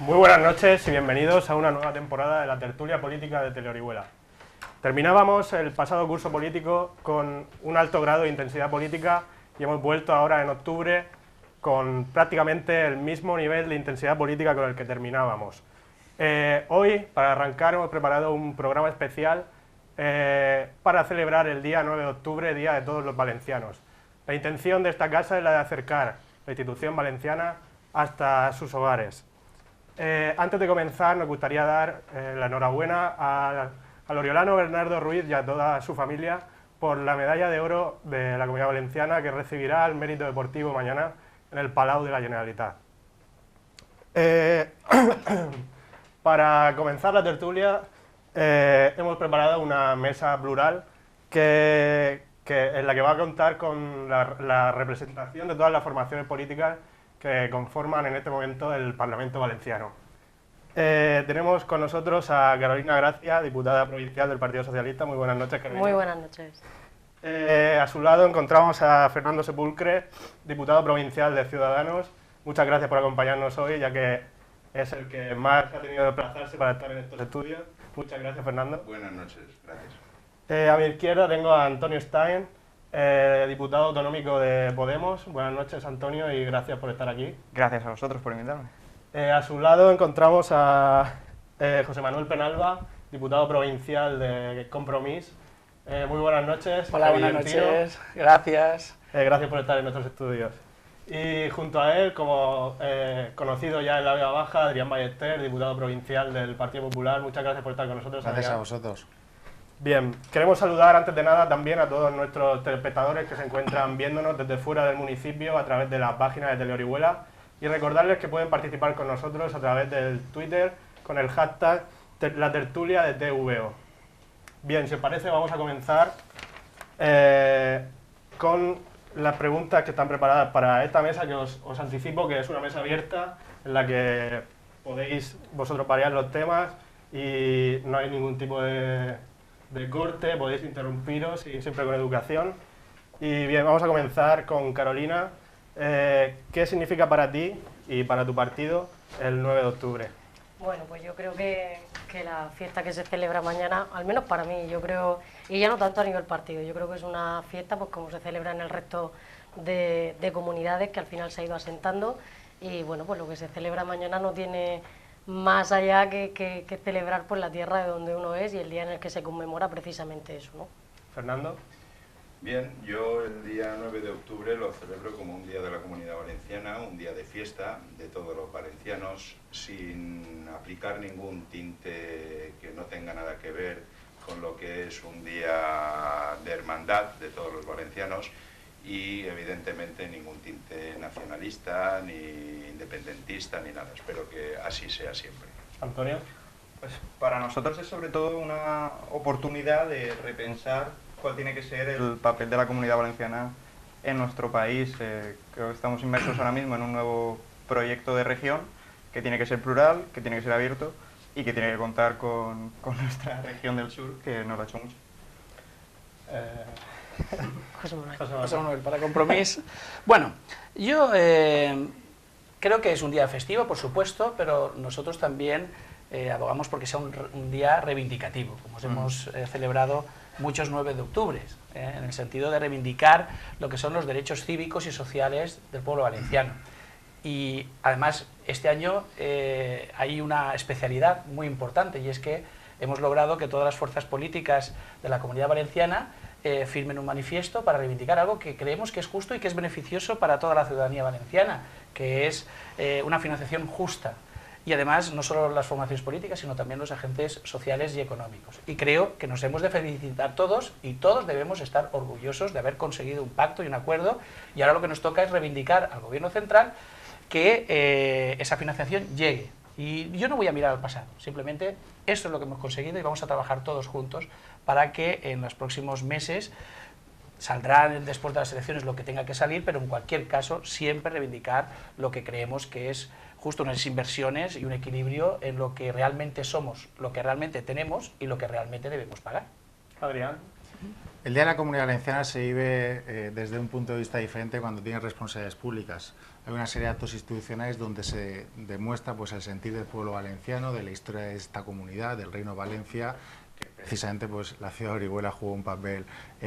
Muy buenas noches y bienvenidos a una nueva temporada de la tertulia política de Teleorihuela. Terminábamos el pasado curso político con un alto grado de intensidad política y hemos vuelto ahora en octubre con prácticamente el mismo nivel de intensidad política con el que terminábamos. Hoy, para arrancar, hemos preparado un programa especial para celebrar el día 9 de octubre, Día de Todos los Valencianos. La intención de esta casa es la de acercar la institución valenciana hasta sus hogares. Antes de comenzar, nos gustaría dar la enhorabuena al oriolano Bernardo Ruiz y a toda su familia por la medalla de oro de la Comunidad Valenciana que recibirá el mérito deportivo mañana en el Palau de la Generalitat. Para comenzar la tertulia, hemos preparado una mesa plural en la que va a contar con la representación de todas las formaciones políticas que conforman en este momento el Parlamento Valenciano. Tenemos con nosotros a Carolina Gracia, diputada provincial del Partido Socialista. Muy buenas noches, Carolina. Muy buenas noches. A su lado encontramos a Fernando Sepulcre, diputado provincial de Ciudadanos. Muchas gracias por acompañarnos hoy, ya que es el que más ha tenido que desplazarse para estar en estos estudios. Muchas gracias, Fernando. Buenas noches, gracias. A mi izquierda tengo a Antonio Stein, diputado autonómico de Podemos. Buenas noches, Antonio, y gracias por estar aquí. Gracias a vosotros por invitarme. A su lado encontramos a José Manuel Penalba, diputado provincial de Compromís. Muy buenas noches. Hola, buenas noches. Gracias. Gracias por estar en nuestros estudios. Y junto a él, como conocido ya en la Vega Baja, Adrián Ballester, diputado provincial del Partido Popular. Muchas gracias por estar con nosotros. Gracias Adrián. a vosotros. Bien, queremos saludar antes de nada también a todos nuestros telespectadores que se encuentran viéndonos desde fuera del municipio a través de la página de Teleorihuela y recordarles que pueden participar con nosotros a través del Twitter con el hashtag la tertulia de TVO. Bien, si os parece vamos a comenzar con las preguntas que están preparadas para esta mesa, que os anticipo que es una mesa abierta en la que podéis vosotros variar los temas y no hay ningún tipo de corte, podéis interrumpiros y siempre con educación. Y bien, vamos a comenzar con Carolina. ¿Qué significa para ti y para tu partido el 9 de octubre? Bueno, pues yo creo que la fiesta que se celebra mañana, al menos para mí, yo creo, y ya no tanto a nivel partido, yo creo que es una fiesta pues como se celebra en el resto de comunidades que al final se ha ido asentando y bueno, pues lo que se celebra mañana no tiene más allá que celebrar pues la tierra de donde uno es y el día en el que se conmemora precisamente eso, ¿no? Fernando. Bien, yo el día 9 de octubre lo celebro como un día de la Comunidad Valenciana, un día de fiesta de todos los valencianos, sin aplicar ningún tinte que no tenga nada que ver con lo que es un día de hermandad de todos los valencianos y evidentemente ningún tinte nacionalista, ni independentista, ni nada. Espero que así sea siempre. Antonio. Pues para nosotros es sobre todo una oportunidad de repensar cuál tiene que ser el papel de la Comunidad Valenciana en nuestro país. Creo que estamos inmersos ahora mismo en un nuevo proyecto de región que tiene que ser plural, que tiene que ser abierto y que tiene que contar con nuestra región del sur, que nos lo ha hecho mucho. José Manuel, para Compromís. Bueno, yo creo que es un día festivo, por supuesto, pero nosotros también abogamos porque sea un día reivindicativo, como hemos celebrado muchos 9 de octubre, en el sentido de reivindicar lo que son los derechos cívicos y sociales del pueblo valenciano. Y además este año hay una especialidad muy importante y es que hemos logrado que todas las fuerzas políticas de la Comunidad Valenciana firmen un manifiesto para reivindicar algo que creemos que es justo y que es beneficioso para toda la ciudadanía valenciana, que es una financiación justa. Y además no solo las formaciones políticas, sino también los agentes sociales y económicos. Y creo que nos hemos de felicitar todos y todos debemos estar orgullosos de haber conseguido un pacto y un acuerdo y ahora lo que nos toca es reivindicar al Gobierno central que esa financiación llegue. Y yo no voy a mirar al pasado, simplemente esto es lo que hemos conseguido y vamos a trabajar todos juntos para que en los próximos meses saldrá después de las elecciones lo que tenga que salir, pero en cualquier caso siempre reivindicar lo que creemos que es justo unas inversiones y un equilibrio en lo que realmente somos, lo que realmente tenemos y lo que realmente debemos pagar. Adrián. El Día de la Comunidad Valenciana se vive desde un punto de vista diferente cuando tienes responsabilidades públicas. Hay una serie de actos institucionales donde se demuestra pues, el sentir del pueblo valenciano, de la historia de esta comunidad, del Reino de Valencia, que precisamente pues, la ciudad de Orihuela jugó un papel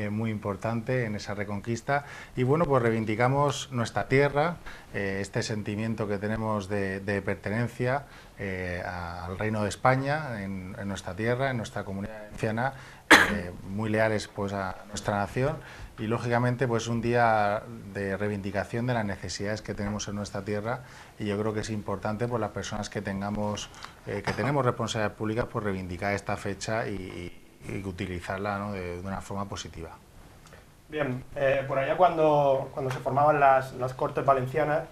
muy importante en esa reconquista. Y bueno, pues reivindicamos nuestra tierra, este sentimiento que tenemos de pertenencia al Reino de España, en nuestra tierra, en nuestra comunidad valenciana, muy leales pues, a nuestra nación, y lógicamente pues un día de reivindicación de las necesidades que tenemos en nuestra tierra, y yo creo que es importante por las personas que tenemos responsabilidades públicas pues reivindicar esta fecha y utilizarla, ¿no? de una forma positiva. Bien, por allá cuando se formaban las Cortes Valencianas,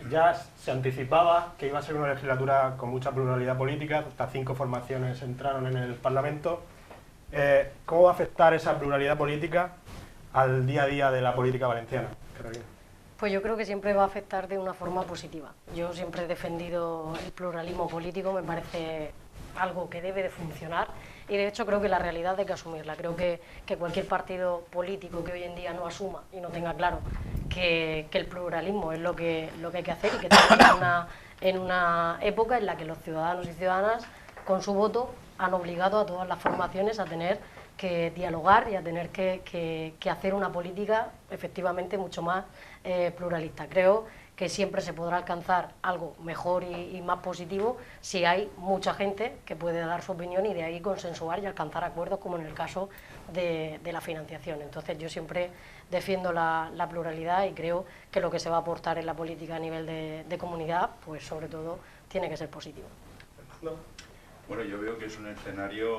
ya se anticipaba que iba a ser una legislatura con mucha pluralidad política, hasta 5 formaciones entraron en el Parlamento. ¿Cómo va a afectar esa pluralidad política al día a día de la política valenciana, Carolina? Pues yo creo que siempre va a afectar de una forma positiva. Yo siempre he defendido el pluralismo político, me parece algo que debe de funcionar, y de hecho creo que la realidad hay que asumirla. Creo que cualquier partido político que hoy en día no asuma y no tenga claro que el pluralismo es lo que hay que hacer, y que estamos en una época en la que los ciudadanos y ciudadanas con su voto han obligado a todas las formaciones a tener que dialogar y a tener que hacer una política efectivamente mucho más pluralista. Creo que siempre se podrá alcanzar algo mejor y más positivo si hay mucha gente que puede dar su opinión y de ahí consensuar y alcanzar acuerdos, como en el caso de la financiación. Entonces yo siempre defiendo la pluralidad y creo que lo que se va a aportar en la política a nivel de comunidad, pues sobre todo tiene que ser positivo. Bueno, yo veo que es un escenario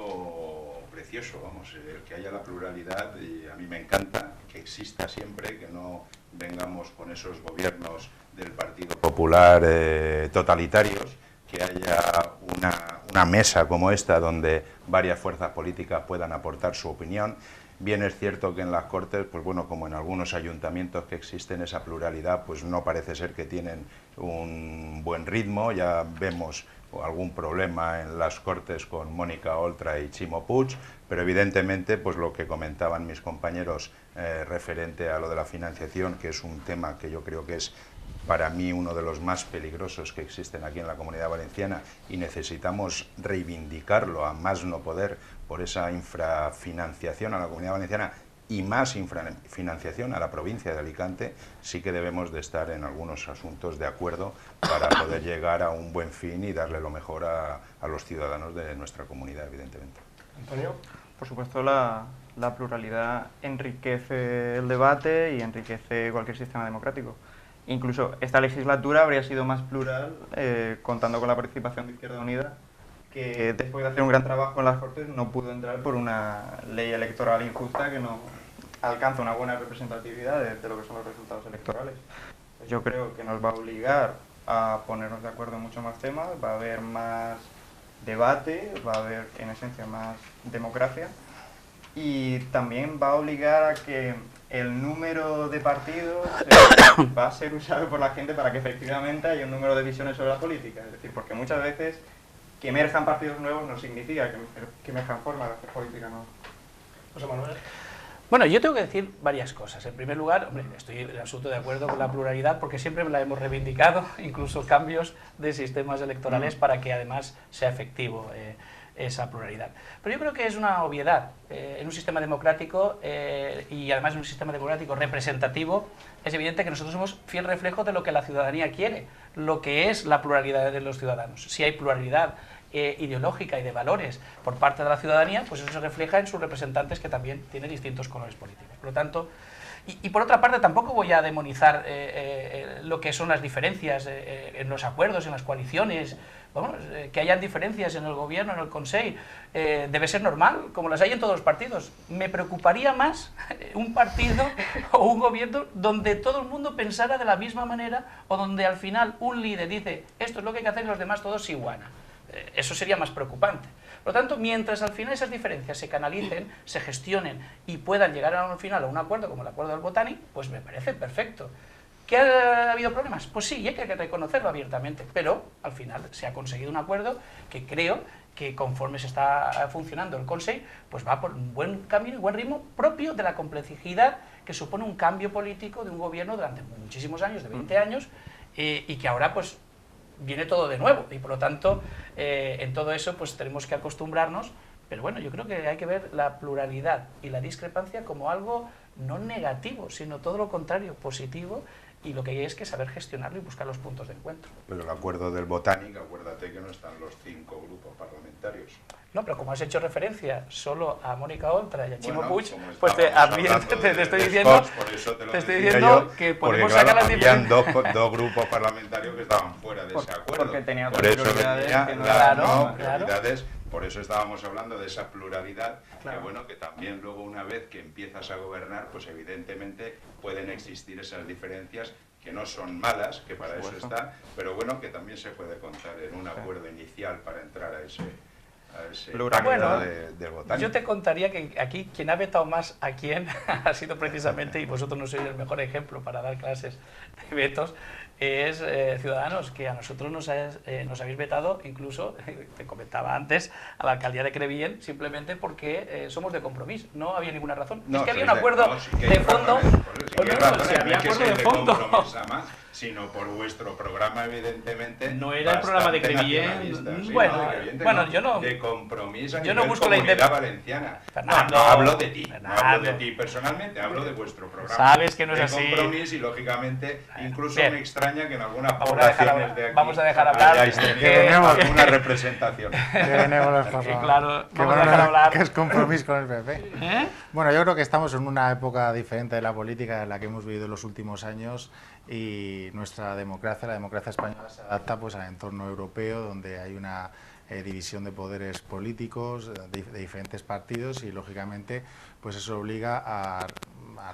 precioso, vamos, el que haya la pluralidad, y a mí me encanta que exista siempre, que no vengamos con esos gobiernos del Partido Popular totalitarios, que haya una mesa como esta donde varias fuerzas políticas puedan aportar su opinión. Bien es cierto que en las Cortes, pues bueno, como en algunos ayuntamientos que existen, esa pluralidad pues no parece ser que tienen un buen ritmo. Ya vemos algún problema en las Cortes con Mónica Oltra y Chimo Puig, pero evidentemente pues lo que comentaban mis compañeros referente a lo de la financiación, que es un tema que yo creo que es para mí uno de los más peligrosos que existen aquí en la Comunidad Valenciana, y necesitamos reivindicarlo a más no poder por esa infrafinanciación a la Comunidad Valenciana y más infrafinanciación a la provincia de Alicante. Sí que debemos de estar en algunos asuntos de acuerdo para poder llegar a un buen fin y darle lo mejor a los ciudadanos de nuestra comunidad, evidentemente. Antonio. Por supuesto, la pluralidad enriquece el debate y enriquece cualquier sistema democrático. Incluso esta legislatura habría sido más plural contando con la participación de Izquierda Unida, que después de hacer un gran trabajo en las Cortes no pudo entrar por una ley electoral injusta que no alcanza una buena representatividad de lo que son los resultados electorales. Pues yo creo que nos va a obligar a ponernos de acuerdo en muchos más temas, va a haber más debate, va a haber en esencia más democracia, y también va a obligar a que el número de partidos va a ser usado por la gente para que efectivamente haya un número de visiones sobre la política. Es decir, porque muchas veces que emerjan partidos nuevos no significa que emerjan formas de hacer política nueva. José Manuel. Bueno, yo tengo que decir varias cosas. En primer lugar, hombre, estoy en absoluto de acuerdo con la pluralidad, porque siempre la hemos reivindicado, incluso cambios de sistemas electorales para que además sea efectivo esa pluralidad. Pero yo creo que es una obviedad. En un sistema democrático, y además en un sistema democrático representativo, es evidente que nosotros somos fiel reflejo de lo que la ciudadanía quiere, lo que es la pluralidad de los ciudadanos. Si hay pluralidad ideológica y de valores por parte de la ciudadanía, pues eso se refleja en sus representantes, que también tienen distintos colores políticos. Por lo tanto, y por otra parte, tampoco voy a demonizar lo que son las diferencias en los acuerdos, en las coaliciones. Bueno, que hayan diferencias en el gobierno, en el Consell, debe ser normal, como las hay en todos los partidos. Me preocuparía más un partido o un gobierno donde todo el mundo pensara de la misma manera, o donde al final un líder dice esto es lo que hay que hacer y los demás todos se igualan. Eso sería más preocupante. Por lo tanto, mientras al final esas diferencias se canalicen, se gestionen y puedan llegar al final a un acuerdo como el acuerdo del Botanic, pues me parece perfecto. ¿Que ha habido problemas? Pues sí, y hay que reconocerlo abiertamente, pero al final se ha conseguido un acuerdo que creo que conforme se está funcionando el Consejo, pues va por un buen camino y buen ritmo propio de la complejidad que supone un cambio político de un gobierno durante muchísimos años, de 20 años, y que ahora pues viene todo de nuevo, y por lo tanto en todo eso pues tenemos que acostumbrarnos, pero bueno, yo creo que hay que ver la pluralidad y la discrepancia como algo no negativo, sino todo lo contrario, positivo, y lo que hay es que saber gestionarlo y buscar los puntos de encuentro. Pero el acuerdo del Botanic, acuérdate que no están los 5 grupos parlamentarios. No, pero como has hecho referencia solo a Mónica Oltra y a Chimo Bueno, Puig, como pues te estoy diciendo, por eso te lo te estoy decía diciendo yo, que porque, podemos claro, sacar las habían diferencias. dos grupos parlamentarios que estaban fuera de ese acuerdo. Porque tenía por otras eso prioridades venía que no las eran- no, Claro, prioridades, por eso estábamos hablando de esa pluralidad, Claro. que bueno, que también luego una vez que empiezas a gobernar, pues evidentemente pueden existir esas diferencias que no son malas, que para eso está, pero bueno, que también se puede contar en un acuerdo inicial para entrar a ese Pluralidad. del Botanic. Yo te contaría que aquí quien ha vetado más a quién ha sido precisamente, y vosotros no sois el mejor ejemplo para dar clases de vetos, es Ciudadanos, que a nosotros nos habéis vetado, incluso, te comentaba antes, a la alcaldía de Crevillent, simplemente porque somos de Compromís, no había ninguna razón. No, es que había un sois acuerdo no, sí que hay de fondo, razones, por eso sí que hay no, no, razones, si había no es que acuerdo sea de fondo. Compromís a más, sino por vuestro programa, evidentemente. No era el programa de bastante Crevillent, nacionalista, sí, bueno, no, de Crevillent, bueno, no, yo no- de Compromís a yo no nivel busco la Comunidad Valenciana. Fernando, no hablo de ti, no Fernando. hablo de ti personalmente, hablo de vuestro programa. Sabes que no es de así. Compromís, y lógicamente incluso Bien. me extraña que en algunas Vamos a dejar poblaciones hablar- de aquí vamos a dejar hablar, hayáis que tenido tenemos- alguna representación. Qué benévolos, por favor. claro, Qué vamos a bueno dejar hablar. que es compromiso con el PP. ¿Eh? Bueno, yo creo que estamos en una época diferente de la política en la que hemos vivido en los últimos años, y nuestra democracia, la democracia española, se adapta pues al entorno europeo, donde hay una división de poderes políticos de diferentes partidos, y lógicamente pues eso obliga a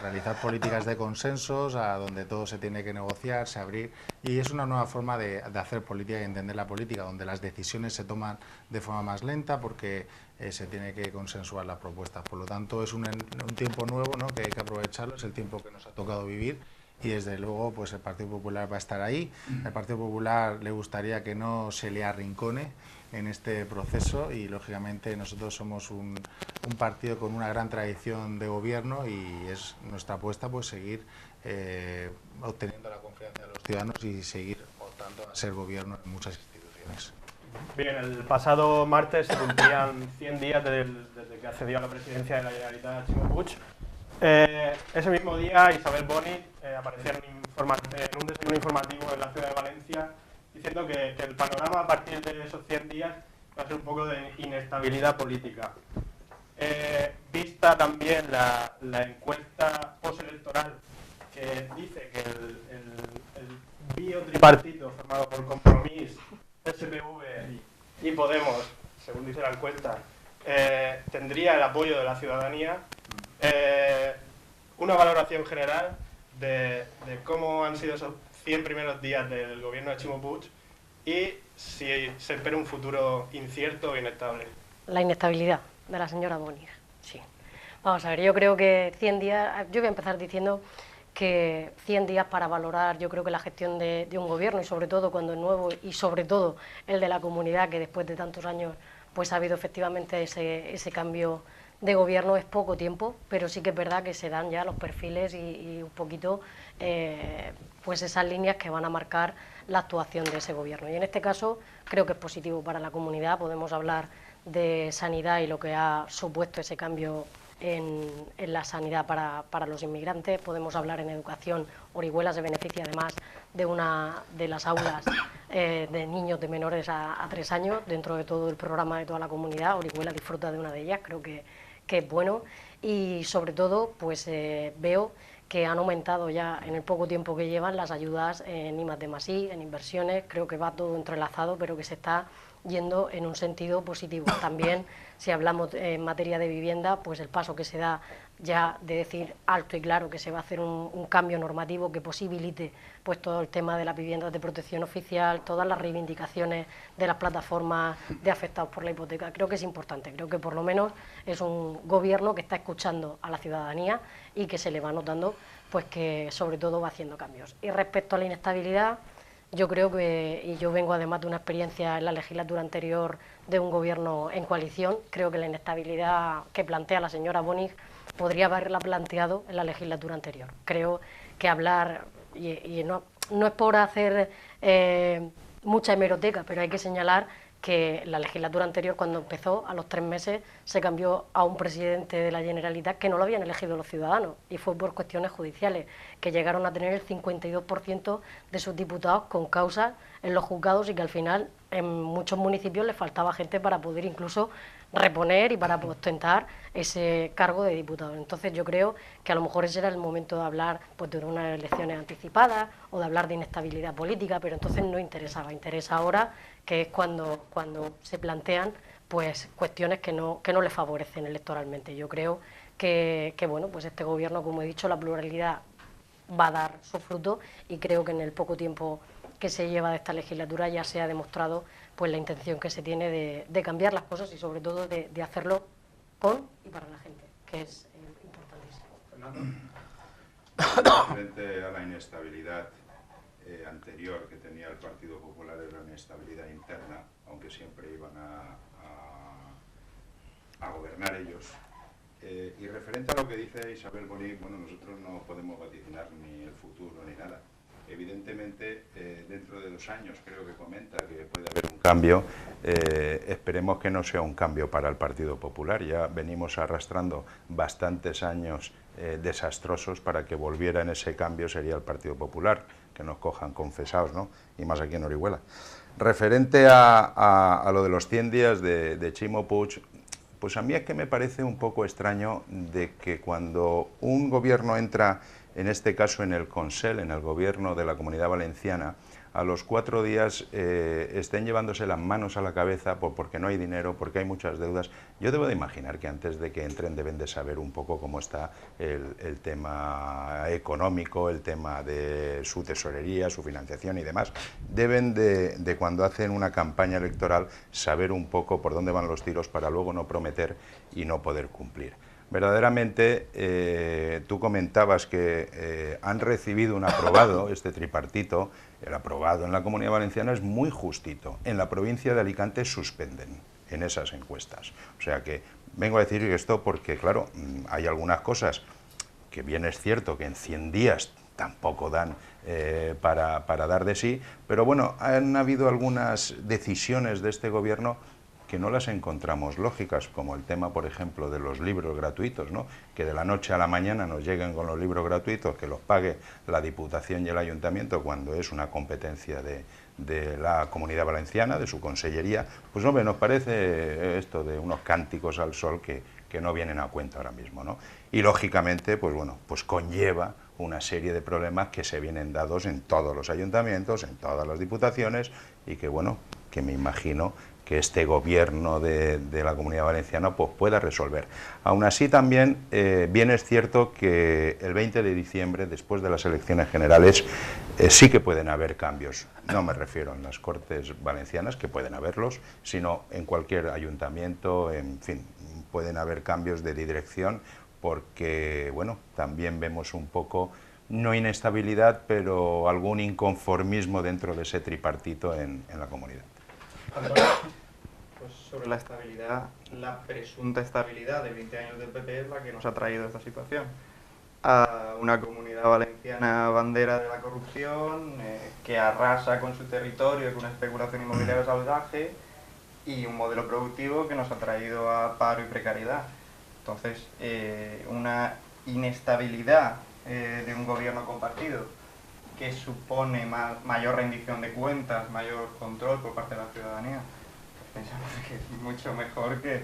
realizar políticas de consensos, a donde todo se tiene que negociar, se abrir, y es una nueva forma de hacer política y entender la política, donde las decisiones se toman de forma más lenta porque se tiene que consensuar las propuestas. Por lo tanto, es un tiempo nuevo, ¿no?, que hay que aprovecharlo, es el tiempo que nos ha tocado vivir, y desde luego pues el Partido Popular va a estar ahí. Al Partido Popular le gustaría que no se le arrincone en este proceso, y lógicamente nosotros somos un partido con una gran tradición de gobierno, y es nuestra apuesta pues seguir obteniendo la confianza de los ciudadanos y seguir optando a ser gobierno en muchas instituciones. Bien, el pasado martes se cumplían 100 días desde que accedió a la presidencia de la Generalitat Chimo Puig. Ese mismo día Isabel Boni aparecía en un desayuno informativo en la ciudad de Valencia, diciendo que el panorama a partir de esos 100 días va a ser un poco de inestabilidad política. Vista también la encuesta postelectoral, que dice que el biotripartito formado por Compromís, SPV y Podemos, según dice la encuesta, tendría el apoyo de la ciudadanía. Una valoración general de cómo han sido esos 100 primeros días del gobierno de Chimo Puig, y si se espera un futuro incierto o inestable. La inestabilidad de la señora Boni, sí. Vamos a ver, yo creo que 100 días, yo voy a empezar diciendo que 100 días para valorar, yo creo que la gestión de un gobierno, y sobre todo cuando es nuevo, y sobre todo el de la comunidad, que después de tantos años pues ha habido efectivamente ese cambio de gobierno, es poco tiempo, pero sí que es verdad que se dan ya los perfiles y un poquito pues esas líneas que van a marcar la actuación de ese gobierno. Y en este caso creo que es positivo para la comunidad. Podemos hablar de sanidad y lo que ha supuesto ese cambio en la sanidad para los inmigrantes. Podemos hablar en educación. Orihuela se beneficia además de una de las aulas de niños de menores a 3 años dentro de todo el programa de toda la comunidad. Orihuela disfruta de una de ellas, creo que es bueno, y sobre todo pues veo que han aumentado ya en el poco tiempo que llevan las ayudas en I+D+I, en inversiones. Creo que va todo entrelazado, pero que se está yendo en un sentido positivo. También, si hablamos en materia de vivienda, pues el paso que se da ya de decir alto y claro que se va a hacer un cambio normativo que posibilite pues todo el tema de las viviendas de protección oficial, todas las reivindicaciones de las plataformas de afectados por la hipoteca, creo que es importante, creo que por lo menos es un gobierno que está escuchando a la ciudadanía y que se le va notando pues que sobre todo va haciendo cambios. Y respecto a la inestabilidad, yo creo que, y yo vengo además de una experiencia en la legislatura anterior de un gobierno en coalición, creo que la inestabilidad que plantea la señora Bonig podría haberla planteado en la legislatura anterior. Creo que hablar, y no es por hacer mucha hemeroteca, pero hay que señalar que la legislatura anterior, cuando empezó, a los 3 meses, se cambió a un presidente de la Generalitat que no lo habían elegido los ciudadanos, y fue por cuestiones judiciales, que llegaron a tener el 52% de sus diputados con causas en los juzgados y que al final en muchos municipios les faltaba gente para poder incluso reponer y para ostentar ese cargo de diputado. Entonces yo creo que a lo mejor ese era el momento de hablar pues, de unas elecciones anticipadas o de hablar de inestabilidad política, pero entonces no interesaba, interesa ahora, que es cuando se plantean pues cuestiones que no le favorecen electoralmente. Yo creo que bueno, pues este gobierno, como he dicho, la pluralidad va a dar su fruto y creo que en el poco tiempo que se lleva de esta legislatura ya se ha demostrado pues la intención que se tiene de cambiar las cosas y sobre todo de hacerlo con y para la gente, que es importantísimo. Frente a la inestabilidad anterior que tenía el Partido Popular, era una inestabilidad interna, aunque siempre iban a gobernar ellos. Y referente a lo que dice Isabel Bonig, bueno, nosotros no podemos vaticinar ni el futuro ni nada. Evidentemente, dentro de 2 años creo que comenta que puede haber un cambio. Esperemos que no sea un cambio para el Partido Popular. Ya venimos arrastrando bastantes años desastrosos. Para que volviera en ese cambio sería el Partido Popular, que nos cojan confesados, ¿no? Y más aquí en Orihuela. Referente a lo de los 100 días de Ximo Puig, pues a mí es que me parece un poco extraño de que cuando un gobierno entra, en este caso en el Consell, en el gobierno de la Comunidad Valenciana, a los 4 días estén llevándose las manos a la cabeza porque no hay dinero, porque hay muchas deudas. Yo debo de imaginar que antes de que entren deben de saber un poco cómo está el tema económico, el tema de su tesorería, su financiación y demás. Deben de cuando hacen una campaña electoral saber un poco por dónde van los tiros para luego no prometer y no poder cumplir. Verdaderamente, tú comentabas que han recibido un aprobado, este tripartito, el aprobado en la Comunidad Valenciana es muy justito. En la provincia de Alicante suspenden en esas encuestas. O sea que vengo a decir esto porque, claro, hay algunas cosas que bien es cierto que en 100 días tampoco dan para dar de sí, pero bueno, han habido algunas decisiones de este gobierno que no las encontramos lógicas, como el tema, por ejemplo, de los libros gratuitos, ¿no? Que de la noche a la mañana nos lleguen con los libros gratuitos, que los pague la Diputación y el Ayuntamiento cuando es una competencia de la Comunidad Valenciana, de su consellería. Pues hombre, nos parece esto de unos cánticos al sol que no vienen a cuenta ahora mismo, ¿no? Y lógicamente, pues bueno, pues conlleva una serie de problemas que se vienen dados en todos los ayuntamientos, en todas las diputaciones, y que bueno, que me imagino que este gobierno de la Comunidad Valenciana pues pueda resolver. Aún así también bien es cierto que el 20 de diciembre, después de las elecciones generales, sí que pueden haber cambios. No me refiero en las Cortes Valencianas, que pueden haberlos, sino en cualquier ayuntamiento, en fin, pueden haber cambios de dirección, porque, bueno, también vemos un poco, no inestabilidad, pero algún inconformismo dentro de ese tripartito en la comunidad. Pues sobre la estabilidad, la presunta estabilidad de 20 años del PP es la que nos ha traído esta situación. A una Comunidad Valenciana bandera de la corrupción, que arrasa con su territorio, con una especulación inmobiliaria salvaje y un modelo productivo que nos ha traído a paro y precariedad. Entonces, una inestabilidad de un gobierno compartido que supone mayor rendición de cuentas, mayor control por parte de la ciudadanía, pues pensamos que es mucho mejor que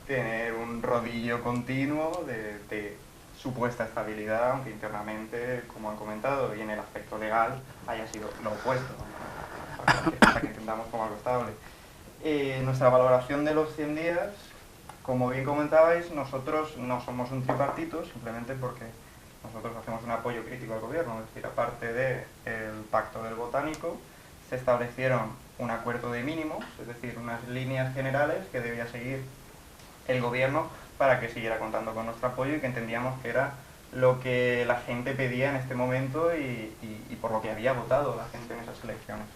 tener un rodillo continuo de supuesta estabilidad, aunque internamente, como han comentado, y en el aspecto legal haya sido lo opuesto, para que entendamos como algo estable. Nuestra valoración de los 100 días, como bien comentabais, nosotros no somos un tripartito, simplemente porque nosotros hacemos un apoyo crítico al gobierno, es decir, aparte del Pacto del Botánico, se establecieron un acuerdo de mínimos, es decir, unas líneas generales que debía seguir el gobierno para que siguiera contando con nuestro apoyo y que entendíamos que era lo que la gente pedía en este momento y por lo que había votado la gente en esas elecciones.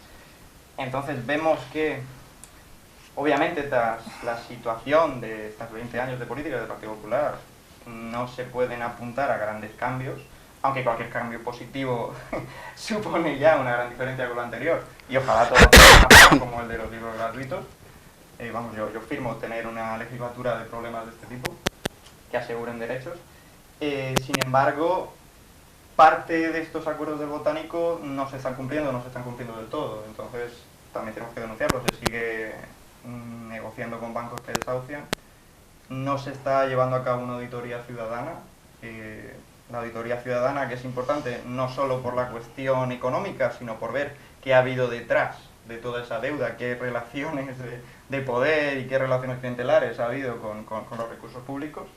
Entonces vemos que, obviamente, tras la situación de estos 20 años de política del Partido Popular, no se pueden apuntar a grandes cambios, aunque cualquier cambio positivo supone ya una gran diferencia con lo anterior, y ojalá todo sea como el de los libros gratuitos. Yo firmo tener una legislatura de problemas de este tipo, que aseguren derechos. Sin embargo, parte de estos acuerdos del Botánico no se están cumpliendo del todo, entonces también tenemos que denunciarlo. Se sigue negociando con bancos que desahucian, no se está llevando a cabo una auditoría ciudadana. La auditoría ciudadana, que es importante no solo por la cuestión económica, sino por ver qué ha habido detrás de toda esa deuda, qué relaciones de poder y qué relaciones clientelares ha habido con los recursos públicos.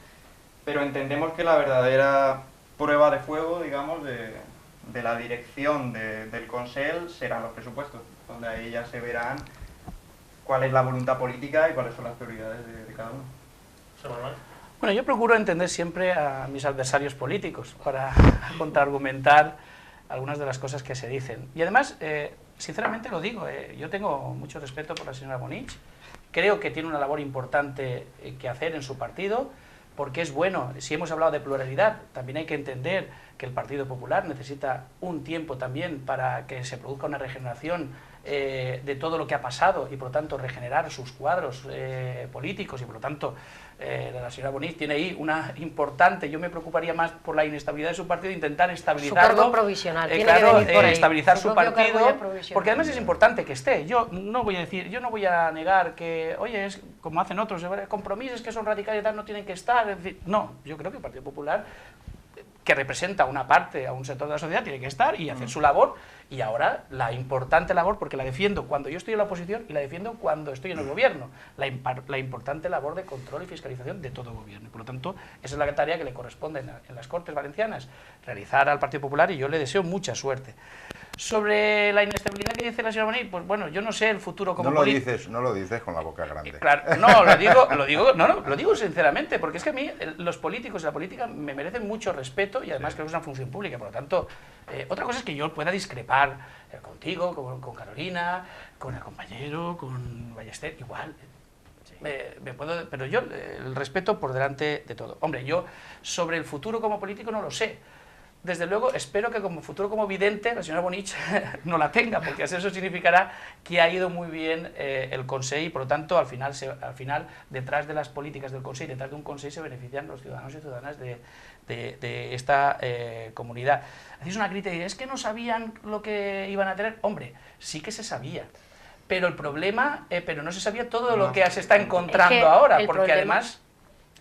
Pero entendemos que la verdadera prueba de fuego, digamos, de la dirección del Consell serán los presupuestos, donde ahí ya se verán cuál es la voluntad política y cuáles son las prioridades de cada uno. Bueno, yo procuro entender siempre a mis adversarios políticos para contraargumentar algunas de las cosas que se dicen. Y además, sinceramente lo digo, yo tengo mucho respeto por la señora Bonich, creo que tiene una labor importante que hacer en su partido, porque es bueno. Si hemos hablado de pluralidad, también hay que entender que el Partido Popular necesita un tiempo también para que se produzca una regeneración de todo lo que ha pasado y por lo tanto regenerar sus cuadros políticos y por lo tanto la señora Bonich tiene ahí una importante, yo me preocuparía más por la inestabilidad de su partido, intentar estabilizarlo. Su cargo provisional, tiene claro, que venir por ahí. estabilizar su partido, porque además es provisional. importante que esté. Yo no voy a negar que, oye, es como hacen otros, compromisos que son radicales y tal, no tienen que estar, en fin. No, yo creo que el Partido Popular, que representa a una parte, a un sector de la sociedad, tiene que estar y hacer su labor, y ahora la importante labor, porque la defiendo cuando yo estoy en la oposición y la defiendo cuando estoy en el gobierno, la importante labor de control y fiscalización de todo gobierno, y por lo tanto esa es la tarea que le corresponde en las Cortes Valencianas, realizar al Partido Popular, y yo le deseo mucha suerte. Sobre la inestabilidad que dice la señora Bonich, pues bueno, yo no sé el futuro como político. No lo dices con la boca grande. Claro, no, lo digo sinceramente, porque es que a mí los políticos y la política me merecen mucho respeto y además creo que es una función pública, por lo tanto, otra cosa es que yo pueda discrepar contigo, con Carolina, con el compañero, con Ballester, igual. Pero yo el respeto por delante de todo. Hombre, yo sobre el futuro como político no lo sé. Desde luego, espero que como futuro como vidente la señora Bonich no la tenga, porque eso significará que ha ido muy bien el Consell y por lo tanto al final detrás de las políticas del Consell, detrás de un Consell se benefician los ciudadanos y ciudadanas de esta comunidad. Hacéis una crítica y es que no sabían lo que iban a tener. Hombre, sí que se sabía, pero el problema, pero no se sabía todo lo que se está encontrando ahora, porque además...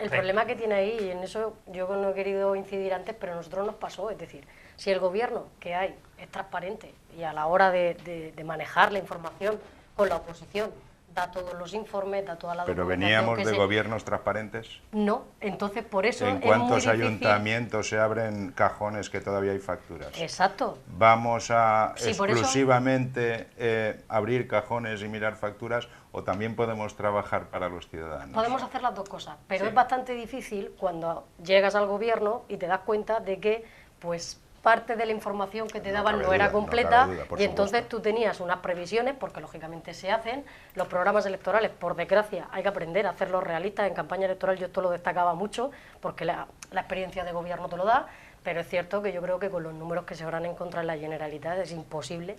El problema que tiene ahí, y en eso yo no he querido incidir antes, pero a nosotros nos pasó, es decir, si el gobierno que hay es transparente y a la hora de manejar la información con la oposición da todos los informes, da toda la Pero documentación veníamos de gobiernos transparentes. No, entonces por eso ¿En es cuántos muy difícil... ayuntamientos se abren cajones que todavía hay facturas? Exacto. ¿Vamos a Sí, por eso... exclusivamente abrir cajones y mirar facturas o también podemos trabajar para los ciudadanos? Podemos hacer las dos cosas, pero Sí. es bastante difícil cuando llegas al gobierno y te das cuenta de que pues parte de la información que te No daban cabe no era duda, no completa, cabe duda, por y entonces supuesto. tú tenías unas previsiones, porque lógicamente se hacen, los programas electorales, por desgracia, hay que aprender a hacerlos realistas. En campaña electoral yo esto lo destacaba mucho, porque la experiencia de gobierno te lo da, pero es cierto que yo creo que con los números que se habrán encontrado en la Generalitat es imposible,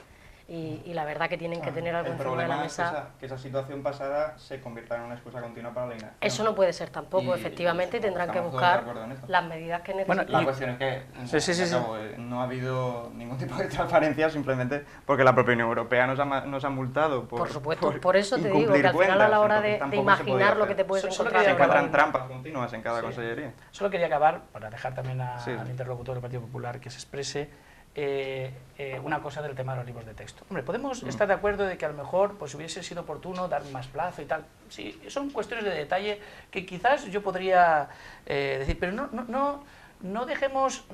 y la verdad que tienen que tener algo El encima de la problema es mesa. que esa situación pasada se convierta en una excusa continua para la inacción. Eso no puede ser tampoco, Y efectivamente, y tendrán que estamos todos de buscar acuerdo en esto. las medidas que Bueno, necesitan. La cuestión es que Sí. no ha habido ningún tipo de transparencia simplemente porque la propia Unión Europea nos ha multado por supuesto, por eso te digo incumplir que al final a la hora de cuentas, entonces tampoco se podía imaginar lo que hacer. te puedes Solo encontrar... quería Se encuentran acabar. trampas continuas en cada Sí. consellería. Solo quería acabar, para dejar también Sí. al interlocutor del Partido Popular que se exprese, una cosa del tema de los libros de texto. Hombre, podemos estar de acuerdo de que a lo mejor pues, hubiese sido oportuno dar más plazo y tal. Sí, son cuestiones de detalle que quizás yo podría decir, pero no dejemos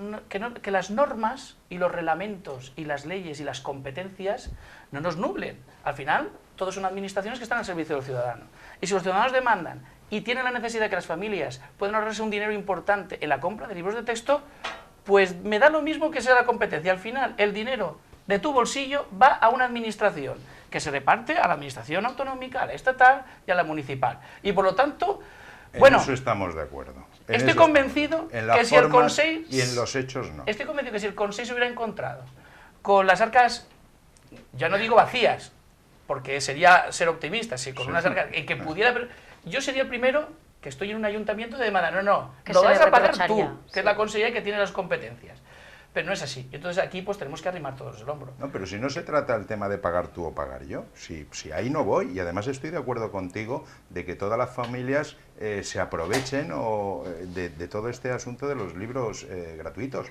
que las normas y los reglamentos y las leyes y las competencias no nos nublen. Al final, todos son administraciones que están al servicio del ciudadano. Y si los ciudadanos demandan y tienen la necesidad de que las familias puedan ahorrarse un dinero importante en la compra de libros de texto, pues me da lo mismo que sea la competencia. Al final, el dinero de tu bolsillo va a una administración que se reparte a la administración autonómica, a la estatal y a la municipal. Y por lo tanto, bueno, en eso estamos de acuerdo. Estoy convencido que si el Consejo y en los hechos no. Estoy convencido que si el Consejo se hubiera encontrado con las arcas, ya no digo vacías, porque sería ser optimista, si con unas arcas y que pudiera, pero yo sería el primero que estoy en un ayuntamiento de demanda, no, lo vas a pagar tú, que es la consejería que tiene las competencias. Pero no es así. Entonces aquí pues tenemos que arrimar todos el hombro. No, pero si no se trata el tema de pagar tú o pagar yo, si ahí no voy, y además estoy de acuerdo contigo de que todas las familias se aprovechen de todo este asunto de los libros gratuitos.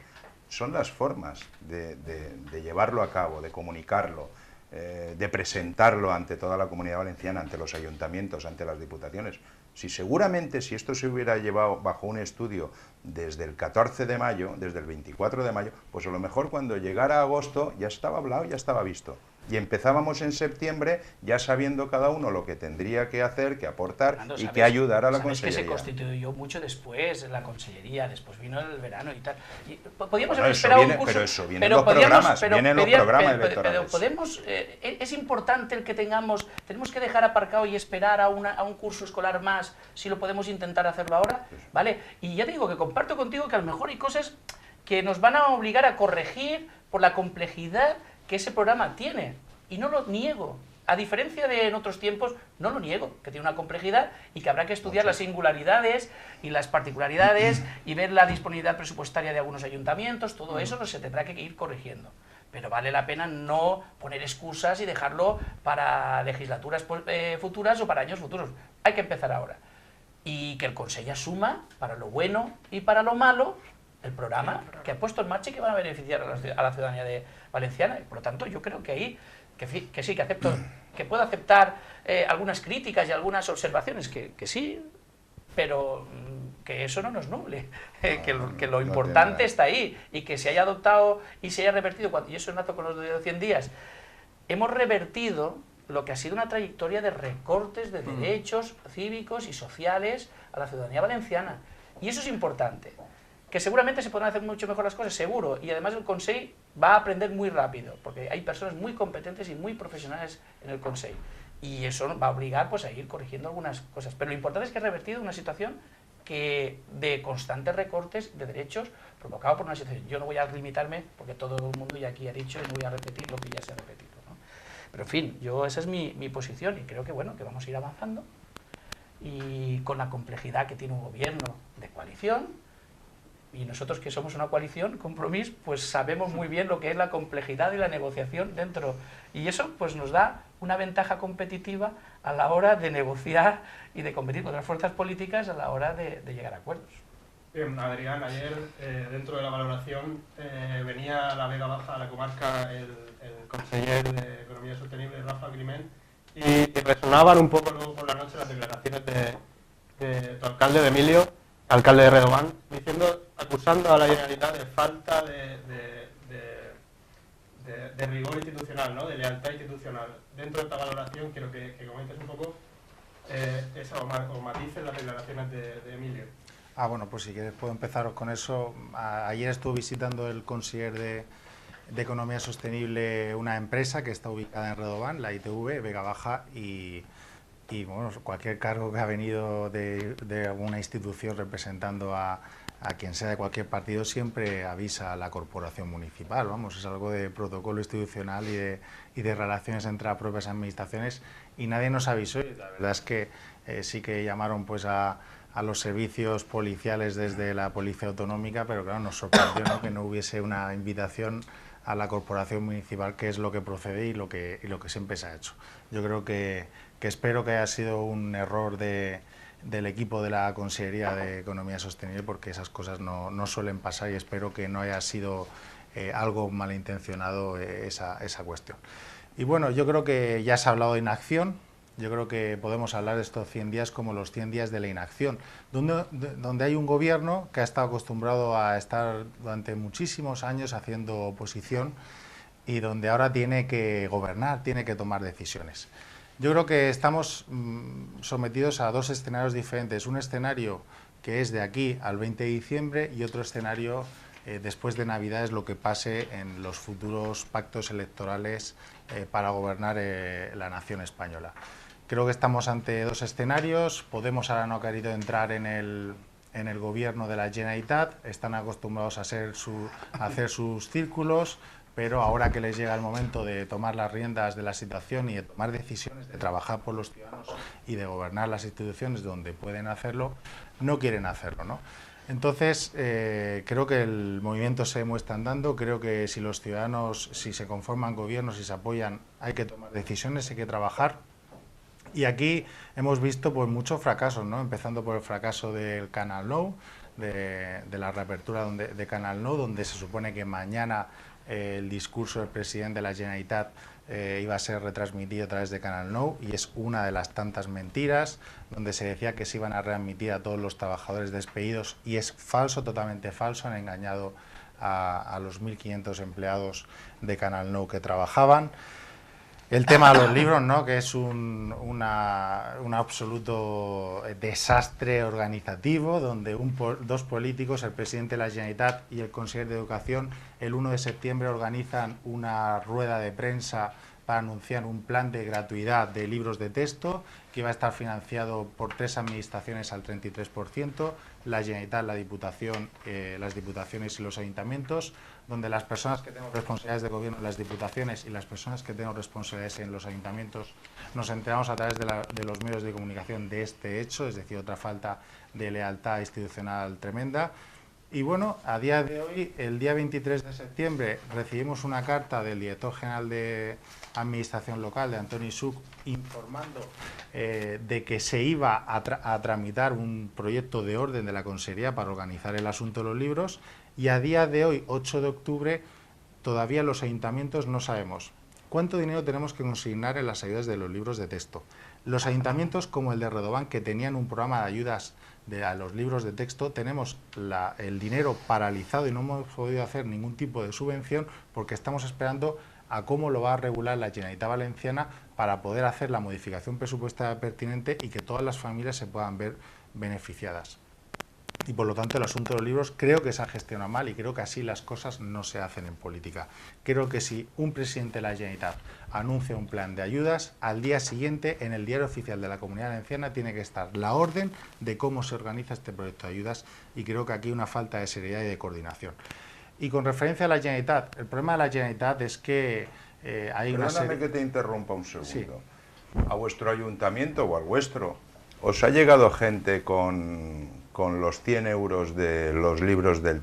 Son las formas de llevarlo a cabo, de comunicarlo, de presentarlo ante toda la Comunidad Valenciana, ante los ayuntamientos, ante las diputaciones. Seguramente si esto se hubiera llevado bajo un estudio desde el 14 de mayo, desde el 24 de mayo, pues a lo mejor cuando llegara agosto ya estaba hablado, ya estaba visto. Y empezábamos en septiembre ya sabiendo cada uno lo que tendría que hacer, que aportar y que ayudar a la consellería. Que se constituyó mucho después la consellería, después vino el verano y tal. Y podíamos haber esperado un curso, pero eso viene en los programas, electorales. Pero podemos, es importante el que tenemos que dejar aparcado y esperar a un curso escolar más, si lo podemos intentar hacerlo ahora, ¿vale? Y ya te digo que comparto contigo que a lo mejor hay cosas que nos van a obligar a corregir por la complejidad que ese programa tiene, y no lo niego. A diferencia de en otros tiempos, no lo niego, que tiene una complejidad y que habrá que estudiar las singularidades y las particularidades y ver la disponibilidad presupuestaria de algunos ayuntamientos, todo eso se tendrá que ir corrigiendo. Pero vale la pena no poner excusas y dejarlo para legislaturas futuras o para años futuros. Hay que empezar ahora. Y que el Consejo asuma, para lo bueno y para lo malo, el programa que ha puesto en marcha y que va a beneficiar a la ciudadanía valenciana. Y por lo tanto, yo creo que ahí, que sí, que acepto, que puedo aceptar algunas críticas y algunas observaciones, que sí, pero que eso no nos nuble, que lo importante está ahí, y que se haya adoptado y se haya revertido, y eso enlazo con los de 100 días, hemos revertido lo que ha sido una trayectoria de recortes de derechos cívicos y sociales a la ciudadanía valenciana. Y eso es importante. Que seguramente se podrán hacer mucho mejor las cosas, seguro, y además el Consejo va a aprender muy rápido, porque hay personas muy competentes y muy profesionales en el Consejo, y eso va a obligar pues, a ir corrigiendo algunas cosas. Pero lo importante es que ha revertido una situación de constantes recortes de derechos provocado por una situación. Yo no voy a limitarme, porque todo el mundo ya aquí ha dicho, y no voy a repetir lo que ya se ha repetido, ¿no? Pero en fin, esa es mi posición, y creo que bueno, que vamos a ir avanzando, y con la complejidad que tiene un gobierno de coalición. Y nosotros que somos una coalición, Compromís, pues sabemos muy bien lo que es la complejidad y la negociación dentro. Y eso pues nos da una ventaja competitiva a la hora de negociar y de competir con las fuerzas políticas a la hora de llegar a acuerdos. Bien, Adrián, ayer dentro de la valoración venía a la Vega Baja, a la comarca, el conseller de Economía Sostenible, Rafa Climent, y resonaban un poco luego por la noche las declaraciones de tu alcalde, de Emilio, alcalde de Redován, acusando a la Generalitat de falta de rigor institucional, ¿no? De lealtad institucional. Dentro de esta valoración quiero que comentes un poco o matices las declaraciones de Emilio. Bueno, pues si quieres puedo empezaros con eso. Ayer estuve visitando el conseller de Economía Sostenible, una empresa que está ubicada en Redován, la ITV, Vega Baja, y bueno, cualquier cargo que ha venido de alguna institución representando a quien sea de cualquier partido siempre avisa a la corporación municipal, vamos, es algo de protocolo institucional y de relaciones entre las propias administraciones, y nadie nos avisó. Y la verdad es que sí que llamaron pues a los servicios policiales desde la Policía Autonómica, pero claro, nos sorprendió, ¿no?, que no hubiese una invitación a la corporación municipal, que es lo que procede y lo que siempre se ha hecho. Yo creo que espero que haya sido un error del equipo de la Consejería de Economía Sostenible, porque esas cosas no suelen pasar, y espero que no haya sido algo malintencionado esa cuestión. Y bueno, yo creo que ya se ha hablado de inacción. Yo creo que podemos hablar de estos 100 días como los 100 días de la inacción, donde hay un gobierno que ha estado acostumbrado a estar durante muchísimos años haciendo oposición y donde ahora tiene que gobernar, tiene que tomar decisiones. Yo creo que estamos sometidos a dos escenarios diferentes. Un escenario que es de aquí al 20 de diciembre y otro escenario después de Navidad, es lo que pase en los futuros pactos electorales para gobernar la nación española. Creo que estamos ante dos escenarios. Podemos ahora no ha querido entrar en el gobierno de la Generalitat, están acostumbrados a hacer sus círculos, pero ahora que les llega el momento de tomar las riendas de la situación y de tomar decisiones, de trabajar por los ciudadanos y de gobernar las instituciones donde pueden hacerlo, no quieren hacerlo, ¿no? Entonces, creo que el movimiento se muestra andando. Creo que si los ciudadanos, si se conforman gobiernos y se apoyan, hay que tomar decisiones, hay que trabajar. Y aquí hemos visto pues muchos fracasos, ¿no? Empezando por el fracaso del Canal Nou, de la reapertura de Canal Nou, donde se supone que mañana el discurso del presidente de la Generalitat iba a ser retransmitido a través de Canal Nou, y es una de las tantas mentiras, donde se decía que se iban a readmitir a todos los trabajadores despedidos, y es falso, totalmente falso. Han engañado a los 1.500 empleados de Canal Nou que trabajaban. El tema de los libros, ¿no? Que es un absoluto desastre organizativo, donde dos políticos, el presidente de la Generalitat y el consejero de Educación, el 1 de septiembre organizan una rueda de prensa para anunciar un plan de gratuidad de libros de texto que va a estar financiado por 3 administraciones al 33%, la Generalitat, la Diputación, las diputaciones y los ayuntamientos, donde las personas que tenemos responsabilidades de gobierno en las diputaciones y las personas que tenemos responsabilidades en los ayuntamientos nos enteramos a través de los medios de comunicación de este hecho, es decir, otra falta de lealtad institucional tremenda. Y bueno, a día de hoy, el día 23 de septiembre, recibimos una carta del director general de Administración Local, de Antoni Such, informando de que se iba a tramitar un proyecto de orden de la Consellería para organizar el asunto de los libros, y a día de hoy, 8 de octubre, todavía los ayuntamientos no sabemos cuánto dinero tenemos que consignar en las ayudas de los libros de texto. Los ayuntamientos, como el de Redován, que tenían un programa de ayudas a los libros de texto, tenemos el dinero paralizado y no hemos podido hacer ningún tipo de subvención porque estamos esperando a cómo lo va a regular la Generalitat Valenciana para poder hacer la modificación presupuestaria pertinente y que todas las familias se puedan ver beneficiadas. Y por lo tanto el asunto de los libros creo que se ha gestionado mal, y creo que así las cosas no se hacen en política. Creo que si un presidente de la Generalitat anuncia un plan de ayudas, al día siguiente en el diario oficial de la Comunidad Valenciana tiene que estar la orden de cómo se organiza este proyecto de ayudas, y creo que aquí hay una falta de seriedad y de coordinación. Y con referencia a la Generalitat, el problema de la Generalitat es que hay una serie... Perdóname que te interrumpa un segundo. Sí. ¿A vuestro ayuntamiento o al vuestro os ha llegado gente con los 100 euros de los libros de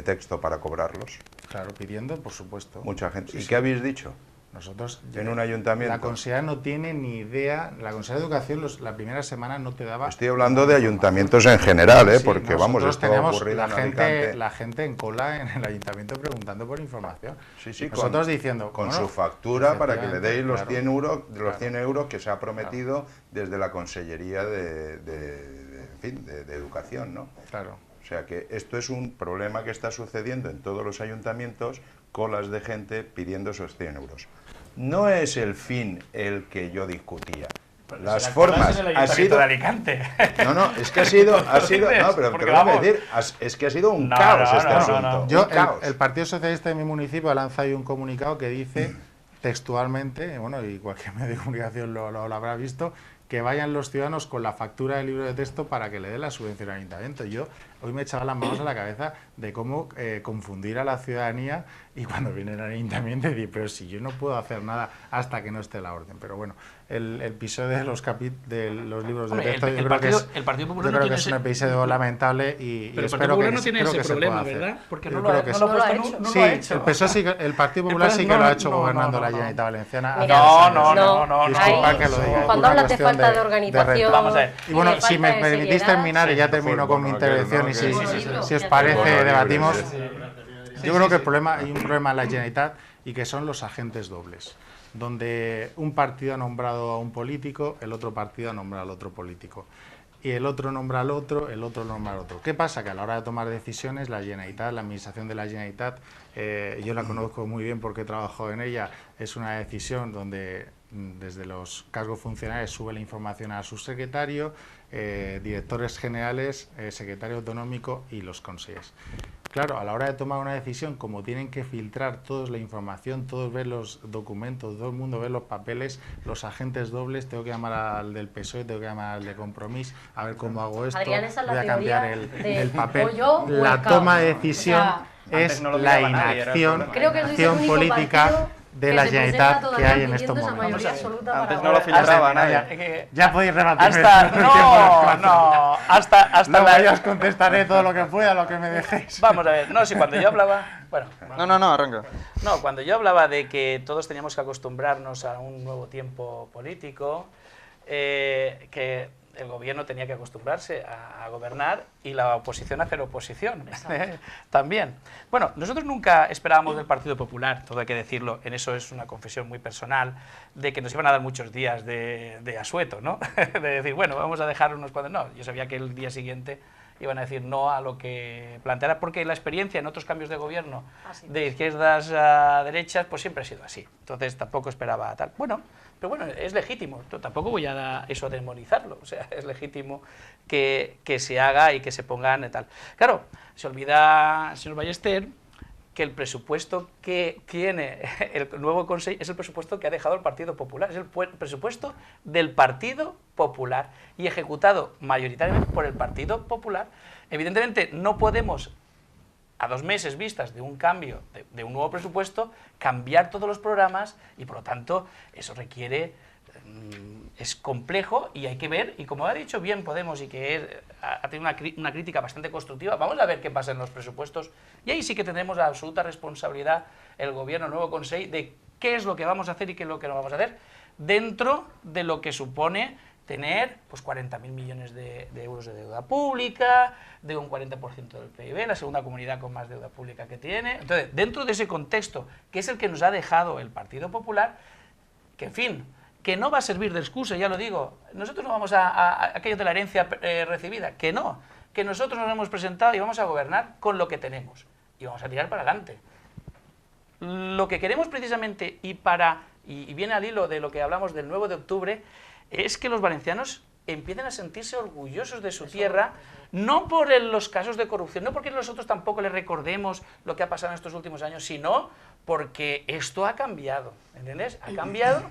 texto para cobrarlos? Claro, pidiendo, por supuesto. Mucha gente. Sí, ¿Y sí. qué habéis dicho? Nosotros, En un ayuntamiento. La Consejería no tiene ni idea. La Consejería de Educación la primera semana no te daba... Estoy hablando de ayuntamientos en general, Sí, porque vamos, nosotros esto ha teníamos ocurrido en la Alicante. gente en cola en el ayuntamiento preguntando por información. Sí, sí, nosotros diciendo... con bueno, su factura para que le deis los claro, 100 euros, claro, 100 euros que se ha prometido desde la Consellería de Educación, ¿no? Claro. O sea que esto es un problema que está sucediendo en todos los ayuntamientos, colas de gente pidiendo esos 100 euros. No es el fin el que yo discutía. Las formas ha sido de Alicante. No, es que ha sido no, pero Porque te voy a vamos. decir, es que ha sido un No, caos no, este no, asunto. no. Yo, Un caos. el Partido Socialista de mi municipio ha lanzado hoy un comunicado que dice textualmente, bueno, y cualquier medio de comunicación lo habrá visto, que vayan los ciudadanos con la factura del libro de texto para que le dé la subvención al ayuntamiento. Yo hoy me echaba las manos a la cabeza de cómo confundir a la ciudadanía, y cuando vienen al ayuntamiento decir, pero si yo no puedo hacer nada hasta que no esté la orden. Pero bueno, el episodio de los libros de Hombre, texto, el yo creo que es, el Partido Popular yo no creo que tiene es un ese- episodio lamentable y Pero el espero Partido Popular que no tiene creo ese que se problema, pueda hacer. ¿verdad? Porque Yo no lo creo ha que no sí. lo ha hecho. puesto, no Sí, lo ha hecho. el PSOE sí el Partido Popular sí que no, lo ha hecho no, gobernando no, la no. Generalitat Valenciana. Mira, No. Disculpa ahí, que lo diga. cuando una hablas de cuestión falta de organización... Vamos a ver. Y bueno, de si me falta de permitís seriedad, terminar, y ya Sí, termino fue con mi bueno aquel, intervención, ¿no? y Que- si os parece Bueno, debatimos. libre, Yo creo que hay un problema en la Generalitat y que son los agentes dobles, donde un partido ha nombrado a un político, el otro partido ha nombrado al otro político. Y el otro nombra al otro, el otro nombra al otro. ¿Qué pasa? Que a la hora de tomar decisiones, la Generalitat, la administración de la Generalitat, yo la conozco muy bien porque he trabajado en ella, es una decisión donde desde los cargos funcionales sube la información al subsecretario, directores generales, secretario autonómico y los consejos. Claro, a la hora de tomar una decisión, como tienen que filtrar todos la información, todos ver los documentos, todo el mundo ver los papeles, los agentes dobles, tengo que llamar al del PSOE, tengo que llamar al de Compromís, a ver cómo hago esto, Adrián, esa es la voy a cambiar teoría el papel. pollo La o el cabo. toma de decisión O sea, es no lo la miraba nadie, era el inacción, problema. Creo que sois el acción único política partido de que la se presenta Generalitat que todavía hay en estos pidiendo esa momentos. mayoría absoluta Antes para no lo gobernar. filtraba Hasta- nadie. Ya podéis rebatirme. Hasta Luego la... ya os contestaré todo lo que pueda, lo que me dejéis. Vamos a ver, no, si cuando yo hablaba... Bueno, No, arranca. no, cuando yo hablaba de que todos teníamos que acostumbrarnos a un nuevo tiempo político, que el gobierno tenía que acostumbrarse a gobernar y la oposición a hacer oposición también. Bueno, nosotros nunca esperábamos del Partido Popular, todo hay que decirlo, en eso es una confesión muy personal, de que nos iban a dar muchos días de asueto, ¿no? De decir, bueno, vamos a dejar unos cuantos... No, yo sabía que el día siguiente iban a decir no a lo que planteara, porque la experiencia en otros cambios de gobierno de izquierdas a derechas pues siempre ha sido así, entonces tampoco esperaba tal. Bueno, pero bueno, es legítimo, tampoco voy a eso a demonizarlo, o sea, es legítimo que se haga y que se pongan y tal. Claro, se olvida, señor Ballester, que el presupuesto que tiene el nuevo Consejo es el presupuesto que ha dejado el Partido Popular, es el presupuesto del Partido Popular y ejecutado mayoritariamente por el Partido Popular. Evidentemente no podemos, a 2 meses vistas de un cambio, de un nuevo presupuesto, cambiar todos los programas y por lo tanto eso requiere... es complejo y hay que ver, y como ha dicho bien Podemos y que ha tenido una crítica bastante constructiva, vamos a ver qué pasa en los presupuestos y ahí sí que tendremos la absoluta responsabilidad el gobierno, el nuevo Consejo, de qué es lo que vamos a hacer y qué es lo que no vamos a hacer dentro de lo que supone tener pues 40.000 millones de euros de deuda pública, de un 40% del PIB, la segunda comunidad con más deuda pública que tiene. Entonces, dentro de ese contexto, que es el que nos ha dejado el Partido Popular, que en fin, que no va a servir de excusa, ya lo digo, nosotros no vamos a aquello de la herencia recibida, que no, que nosotros nos hemos presentado y vamos a gobernar con lo que tenemos, y vamos a tirar para adelante. Lo que queremos precisamente, y viene al hilo de lo que hablamos del 9 de octubre, es que los valencianos empiecen a sentirse orgullosos de su tierra, no por los casos de corrupción, no porque nosotros tampoco les recordemos lo que ha pasado en estos últimos años, sino porque esto ha cambiado, ¿entiendes? Ha cambiado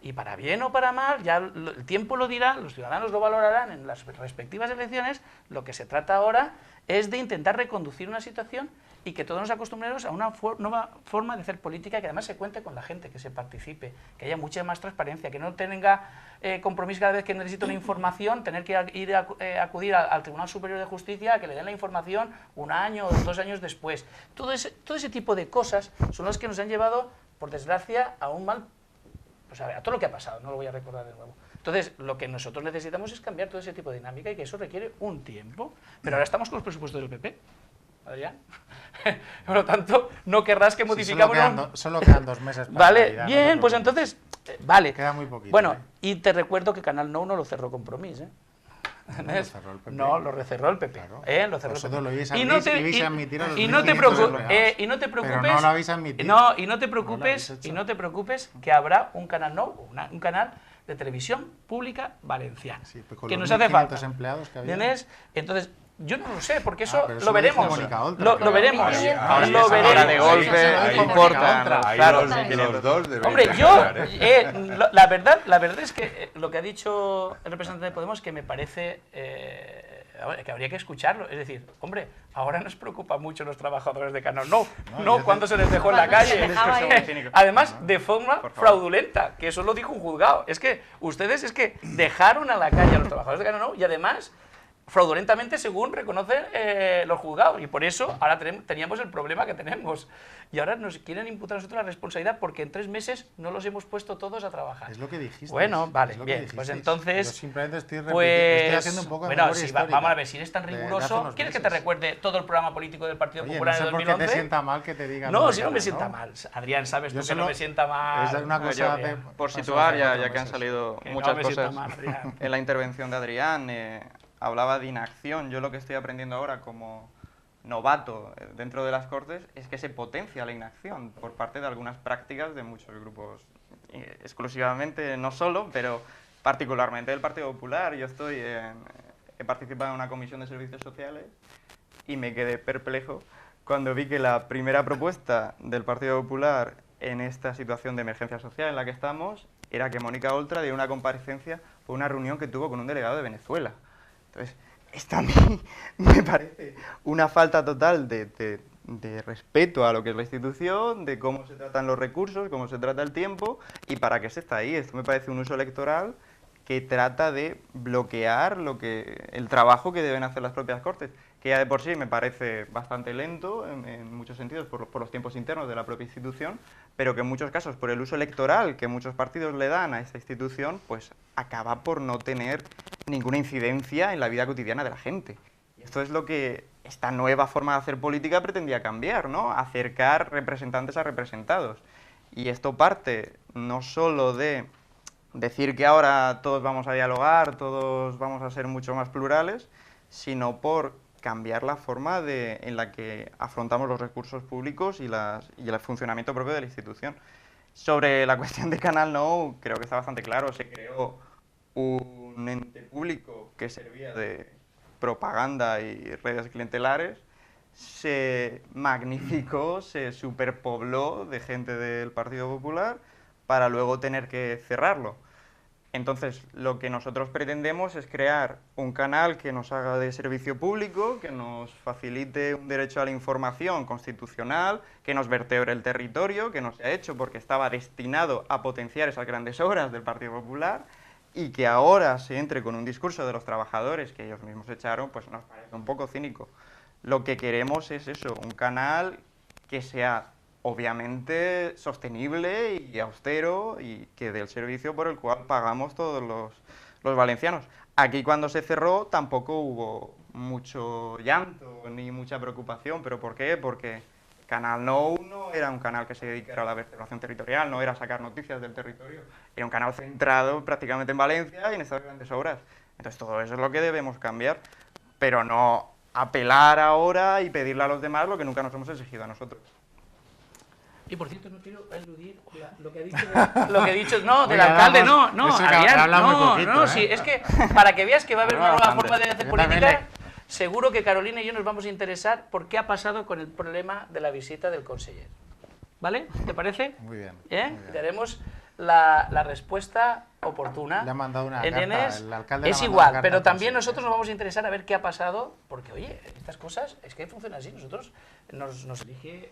y para bien o para mal, ya el tiempo lo dirá, los ciudadanos lo valorarán en las respectivas elecciones. Lo que se trata ahora es de intentar reconducir una situación y que todos nos acostumbremos a una nueva forma de hacer política, que además se cuente con la gente, que se participe, que haya mucha más transparencia, que no tenga compromiso cada vez que necesita una información, tener que acudir al Tribunal Superior de Justicia a que le den la información 1 año o 2 años después. Todo ese tipo de cosas son las que nos han llevado, por desgracia, a un mal, pues a todo lo que ha pasado, no lo voy a recordar de nuevo. Entonces, lo que nosotros necesitamos es cambiar todo ese tipo de dinámica y que eso requiere un tiempo. Pero ahora estamos con los presupuestos del PP. Adrián. Por lo tanto, no querrás que modificamos... Solo quedan 2 meses para Vale, Navidad, bien, no pues entonces... Vale. Queda muy poquito. Bueno, y te recuerdo que Canal Nou no lo cerró Compromís, ¿eh? No, lo cerró el PP. No, lo recerró el PP. Claro. Lo cerró Vosotros el lo PP. ibais a admitir a los y no te 1.500 preocupes, empleados. y no te preocupes, Pero no lo habéis admitido. no, y no te No lo preocupes, habéis hecho. y no te preocupes que habrá un Canal Nou, un canal de televisión pública valenciana, Sí, pues con que los nos hace 1.500 falta. empleados que había. ¿Entiendes? Entonces, yo no lo sé, porque eso pero eso lo lo dijo veremos. Mónica Oltra, Lo pero- veremos. Ahora Lo veremos. Ahora de golpe, Ahí importa. Ahí Claro. los dos deberían Hombre, hablar, la verdad es que lo que ha dicho el representante de Podemos, que me parece que habría que escucharlo. Es decir, hombre, ahora nos preocupa mucho los trabajadores de Canal Nou, no cuando se les dejó en la Cuando se calle. les dejaba ahí. Además, de forma fraudulenta, que eso lo dijo un juzgado. Es que ustedes dejaron a la calle a los trabajadores de Canal Nou y además fraudulentamente según reconocen los juzgados, y por eso ahora teníamos el problema que tenemos, y ahora nos quieren imputar a nosotros la responsabilidad porque en 3 meses no los hemos puesto todos a trabajar. Es lo que dijiste. Bueno, vale, bien, pues entonces... Yo simplemente estoy haciendo un poco de bueno, memoria histórica. vamos a ver, si eres tan riguroso, ¿quieres que te recuerde todo el programa político del Partido Popular no sé de 2011? por qué te sienta mal que te digan... No, si no me sienta mal. Adrián, sabes tú que no me sienta mal. Es una cosa por situar, ya que han salido muchas cosas mal, en la intervención de Adrián, hablaba de inacción. Yo lo que estoy aprendiendo ahora como novato dentro de las Cortes es que se potencia la inacción por parte de algunas prácticas de muchos grupos, exclusivamente, no solo, pero particularmente del Partido Popular. Yo he participado en una comisión de servicios sociales y me quedé perplejo cuando vi que la primera propuesta del Partido Popular en esta situación de emergencia social en la que estamos era que Mónica Oltra diera una comparecencia por una reunión que tuvo con un delegado de Venezuela. Entonces, esto a mí me parece una falta total de respeto a lo que es la institución, de cómo se tratan los recursos, cómo se trata el tiempo y para qué se está ahí. Esto me parece un uso electoral que trata de bloquear el trabajo que deben hacer las propias Cortes, que ya de por sí me parece bastante lento en muchos sentidos por los tiempos internos de la propia institución, pero que en muchos casos por el uso electoral que muchos partidos le dan a esta institución, pues acaba por no tener ninguna incidencia en la vida cotidiana de la gente. Y esto es lo que esta nueva forma de hacer política pretendía cambiar, ¿no? Acercar representantes a representados. Y esto parte no solo de decir que ahora todos vamos a dialogar, todos vamos a ser mucho más plurales, sino por cambiar la forma en la que afrontamos los recursos públicos y el funcionamiento propio de la institución. Sobre la cuestión de Canal Nou, creo que está bastante claro. Se creó un ente público que servía de propaganda y redes clientelares, se magnificó, se superpobló de gente del Partido Popular para luego tener que cerrarlo. Entonces, lo que nosotros pretendemos es crear un canal que nos haga de servicio público, que nos facilite un derecho a la información constitucional, que nos vertebre el territorio, que no se ha hecho porque estaba destinado a potenciar esas grandes obras del Partido Popular, y que ahora se entre con un discurso de los trabajadores que ellos mismos echaron, pues nos parece un poco cínico. Lo que queremos es eso, un canal que sea obviamente sostenible y austero y que dé el servicio por el cual pagamos todos los valencianos. Aquí cuando se cerró tampoco hubo mucho llanto ni mucha preocupación, ¿pero por qué? Porque Canal Nou no era un canal que se dedicara a la vertebración territorial, no era sacar noticias del territorio, era un canal centrado prácticamente en Valencia y en estas grandes obras. Entonces todo eso es lo que debemos cambiar, pero no apelar ahora y pedirle a los demás lo que nunca nos hemos exigido a nosotros. Y por cierto, no quiero eludir lo que ha dicho, no, del alcalde, no, Adrián, no, sí, es que para que veas que va a haber una nueva forma de hacer política, seguro que Carolina y yo nos vamos a interesar por qué ha pasado con el problema de la visita del conseller. ¿Vale? ¿Te parece? Muy bien. Muy bien. Daremos la respuesta oportuna. Le han mandado una ¿entiendes? carta, el alcalde es igual, pero también nosotros nos vamos a interesar a ver qué ha pasado, porque oye, estas cosas es que funcionan así. Nosotros nos elige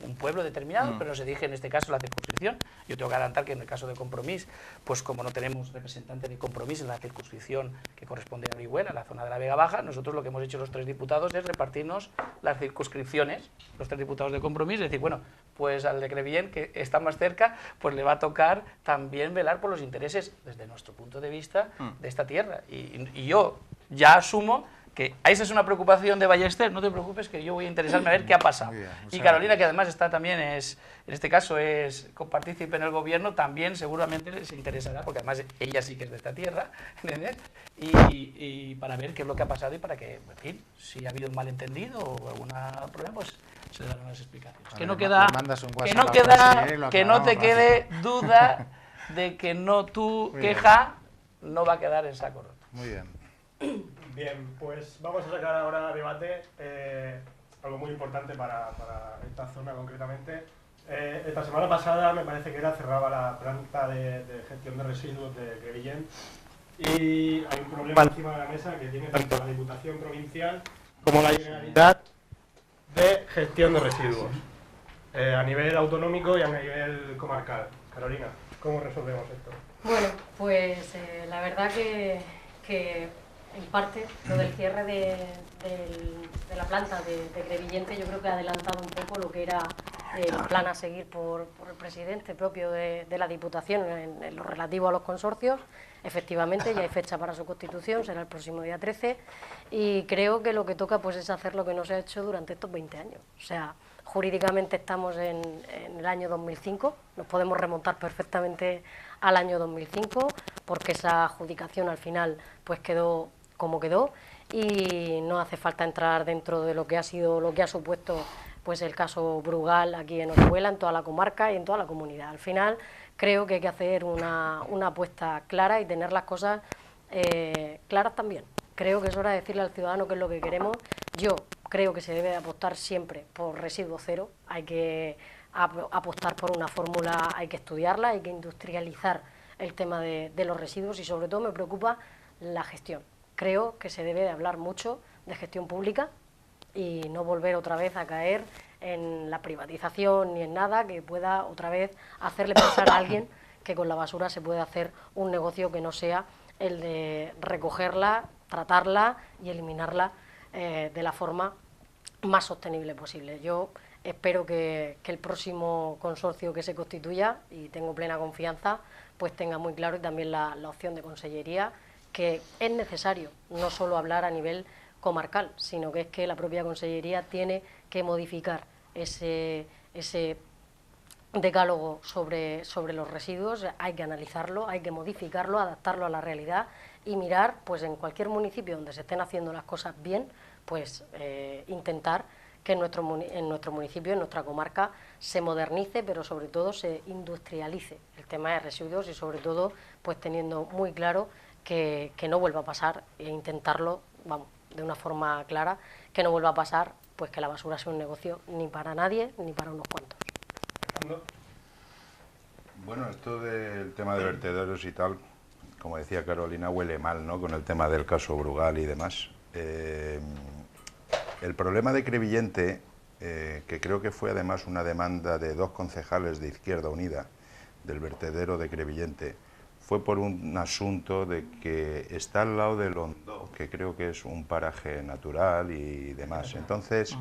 un pueblo determinado, pero nos elige en este caso la circunscripción. Yo tengo que adelantar que en el caso de Compromís, pues como no tenemos representante de Compromís en la circunscripción que corresponde a Orihuela, la zona de la Vega Baja, nosotros lo que hemos hecho los 3 diputados es repartirnos las circunscripciones, los 3 diputados de Compromís, es decir, bueno, pues al de Crevillent, que está más cerca, pues le va a tocar también velar por los intereses, desde nuestro punto de vista, de esta tierra. Y yo ya asumo que esa es una preocupación de Ballester, no te preocupes que yo voy a interesarme a ver qué ha pasado. Bien, y Carolina, que además está también, en este caso es copartícipe en el gobierno, también seguramente se interesará, porque además ella sí que es de esta tierra, ¿entiendes? Y para ver qué es lo que ha pasado y para que, en fin, si ha habido un malentendido o algún problema, pues se darán las explicaciones. Vale, que no queda, que no te quede duda de que no tu queja no va a quedar en saco roto. Muy bien. Bien, pues vamos a sacar ahora a debate algo muy importante para esta zona concretamente. Esta semana pasada me parece que cerraba la planta de gestión de residuos de Crevillent y hay un problema encima de la mesa que tiene tanto la Diputación Provincial como la Generalitat de gestión de residuos a nivel autonómico y a nivel comarcal. Carolina, ¿cómo resolvemos esto? Bueno, pues la verdad que en parte, lo del cierre de la planta de Crevillente, yo creo que ha adelantado un poco lo que era el plan a seguir por el presidente propio de la Diputación en lo relativo a los consorcios. Efectivamente, ya hay fecha para su constitución, será el próximo día 13, y creo que lo que toca pues es hacer lo que no se ha hecho durante estos 20 años. O sea, jurídicamente estamos en el año 2005, nos podemos remontar perfectamente al año 2005, porque esa adjudicación al final pues quedó como quedó, y no hace falta entrar dentro de lo que ha sido, lo que ha supuesto pues el caso Brugal aquí en Orihuela, en toda la comarca y en toda la comunidad. Al final creo que hay que hacer una apuesta clara y tener las cosas claras también. Creo que es hora de decirle al ciudadano qué es lo que queremos. Yo creo que se debe apostar siempre por residuo cero, hay que apostar por una fórmula, hay que estudiarla, hay que industrializar el tema de los residuos, y sobre todo me preocupa la gestión. Creo que se debe de hablar mucho de gestión pública y no volver otra vez a caer en la privatización ni en nada que pueda otra vez hacerle pensar a alguien que con la basura se puede hacer un negocio que no sea el de recogerla, tratarla y eliminarla de la forma más sostenible posible. Yo espero que el próximo consorcio que se constituya, y tengo plena confianza, pues tenga muy claro, y también la opción de consellería, que es necesario no solo hablar a nivel comarcal, sino que es que la propia consellería tiene que modificar ese decálogo sobre los residuos. Hay que analizarlo, hay que modificarlo, adaptarlo a la realidad y mirar, pues en cualquier municipio donde se estén haciendo las cosas bien, pues intentar que en nuestro municipio, en nuestra comarca, se modernice, pero sobre todo se industrialice el tema de residuos, y sobre todo pues teniendo muy claro que no vuelva a pasar, e intentarlo, vamos, de una forma clara, que no vuelva a pasar, pues que la basura sea un negocio ni para nadie ni para unos cuantos. Bueno, esto del tema de vertederos y tal, como decía Carolina, huele mal, ¿no?, con el tema del caso Brugal y demás. El problema de Crevillente, que creo que fue además una demanda de 2 concejales de Izquierda Unida del vertedero de Crevillente, fue por un asunto de que está al lado del Hondó, que creo que es un paraje natural y demás. Entonces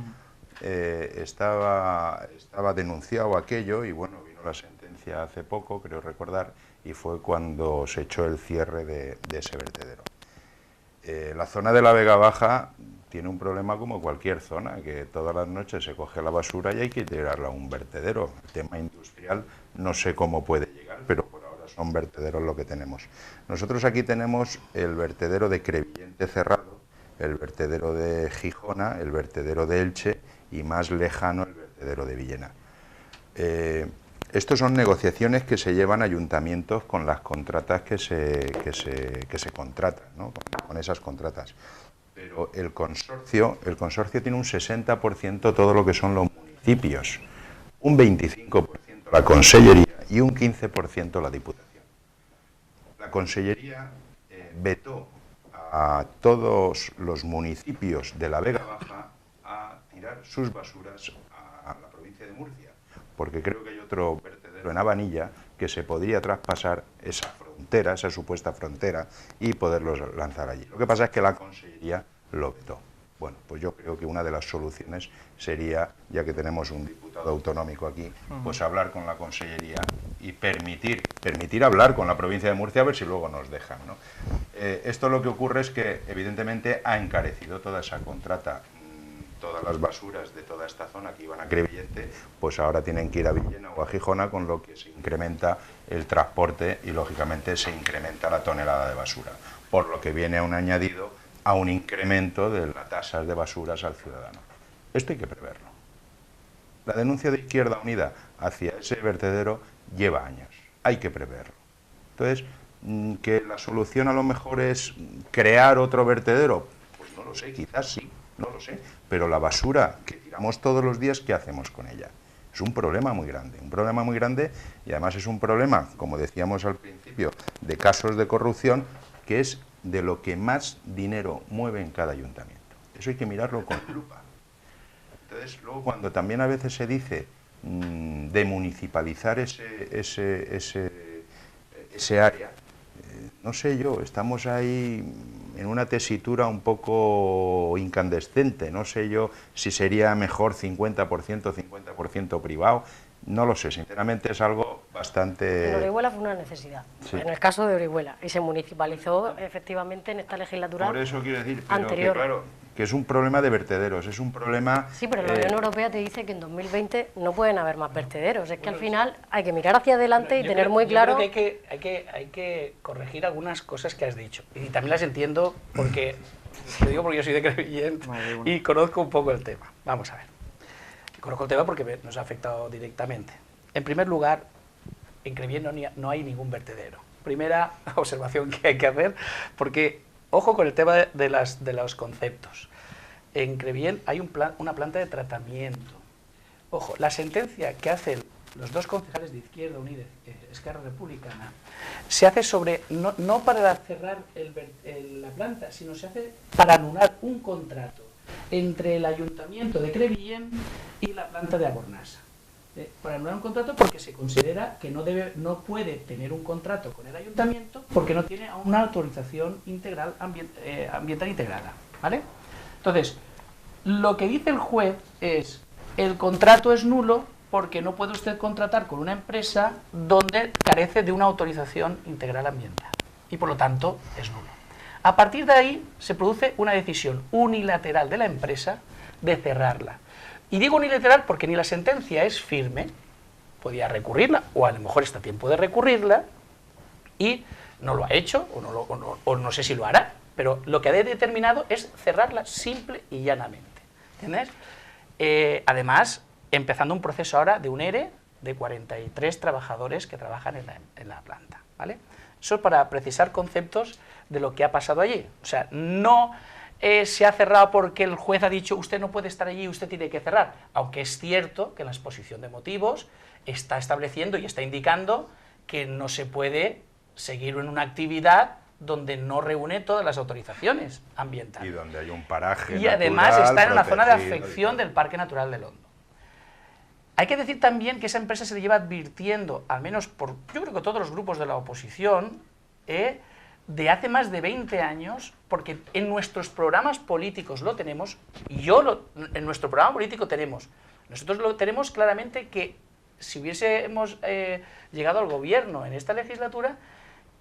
estaba denunciado aquello, y bueno, vino la sentencia hace poco, creo recordar, y fue cuando se echó el cierre de ese vertedero. La zona de la Vega Baja tiene un problema como cualquier zona, que todas las noches se coge la basura y hay que tirarla a un vertedero. El tema industrial no sé cómo puede llegar, pero por ahora son vertederos lo que tenemos. Nosotros aquí tenemos el vertedero de Crevillente cerrado, el vertedero de Gijona, el vertedero de Elche y más lejano el vertedero de Villena. Estos son negociaciones que se llevan ayuntamientos con las contratas que se contratan, ¿no?, con esas contratas. Pero el consorcio tiene un 60% todo lo que son los municipios, un 25% la consellería y un 15% la Diputación. La consellería vetó a todos los municipios de la Vega Baja a tirar sus basuras a la provincia de Murcia, porque creo que hay otro vertedero en Habanilla que se podría traspasar esa frontera, esa supuesta frontera, y poderlos lanzar allí. Lo que pasa es que la consellería lo vetó. Bueno, pues yo creo que una de las soluciones sería, ya que tenemos un diputado autonómico aquí, pues hablar con la consellería y permitir hablar con la provincia de Murcia, a ver si luego nos dejan, ¿no? Esto lo que ocurre es que evidentemente ha encarecido toda esa contrata. Todas las basuras de toda esta zona que iban a Crevillente, pues ahora tienen que ir a Villena o a Gijona, con lo que se incrementa el transporte y lógicamente se incrementa la tonelada de basura, por lo que viene a un añadido a un incremento de las tasas de basuras al ciudadano. Esto hay que preverlo. La denuncia de Izquierda Unida hacia ese vertedero lleva años, hay que preverlo. Entonces, que la solución a lo mejor es crear otro vertedero, pues no lo sé, quizás sí, no lo sé, pero la basura que tiramos todos los días, ¿qué hacemos con ella? Es un problema muy grande, y además es un problema, como decíamos al principio, de casos de corrupción, que es de lo que más dinero mueve en cada ayuntamiento. Eso hay que mirarlo con lupa. Entonces, luego cuando también a veces se dice de municipalizar ese área, no sé yo, estamos ahí en una tesitura un poco incandescente, no sé yo si sería mejor 50% privado, no lo sé, sinceramente es algo bastante... En Orihuela fue una necesidad, Sí. en el caso de Orihuela, y se municipalizó efectivamente en esta legislatura Por eso quiero decir, pero anterior. que claro, que es un problema de vertederos, es un problema... Sí, pero la Unión Europea te dice que en 2020 no pueden haber más vertederos. Es que al final hay que mirar hacia adelante y tener muy claro... Yo creo que hay que corregir algunas cosas que has dicho. Y también las entiendo porque, te digo porque yo soy de Crevillent y conozco un poco el tema. Vamos a ver. Conozco el tema porque nos ha afectado directamente. En primer lugar, en Crevillent no hay ningún vertedero. Primera observación que hay que hacer, porque, ojo con el tema de los conceptos. En Crevillent hay una planta de tratamiento. Ojo, la sentencia que hacen los dos concejales de Izquierda Unida y Esquerra Republicana se hace sobre, no para cerrar la planta, sino se hace para anular un contrato entre el Ayuntamiento de Crevillent y la planta de Abornasa. Para anular un contrato porque se considera que no puede tener un contrato con el Ayuntamiento porque no tiene una autorización integral ambiental integrada, ¿vale? Entonces, lo que dice el juez es, el contrato es nulo porque no puede usted contratar con una empresa donde carece de una autorización integral ambiental y por lo tanto es nulo. A partir de ahí se produce una decisión unilateral de la empresa de cerrarla. Y digo unilateral porque ni la sentencia es firme, podía recurrirla, o a lo mejor está a tiempo de recurrirla, y no lo ha hecho, o no sé si lo hará, pero lo que ha determinado es cerrarla simple y llanamente. ¿Entiendes? Además, empezando un proceso ahora de un ERE de 43 trabajadores que trabajan en la planta, ¿vale? Eso es para precisar conceptos de lo que ha pasado allí. O sea, no se ha cerrado porque el juez ha dicho usted no puede estar allí, usted tiene que cerrar. Aunque es cierto que en la exposición de motivos está estableciendo y está indicando que no se puede seguir en una actividad donde no reúne todas las autorizaciones ambientales. Y donde hay un paraje y además está en una zona de protegido, afección del Parque Natural del Hondo. Hay que decir también que esa empresa se le lleva advirtiendo, al menos por, yo creo que todos los grupos de la oposición, de hace más de 20 años, porque en nuestros programas políticos lo tenemos, en nuestro programa político nosotros lo tenemos claramente que si hubiésemos llegado al gobierno en esta legislatura,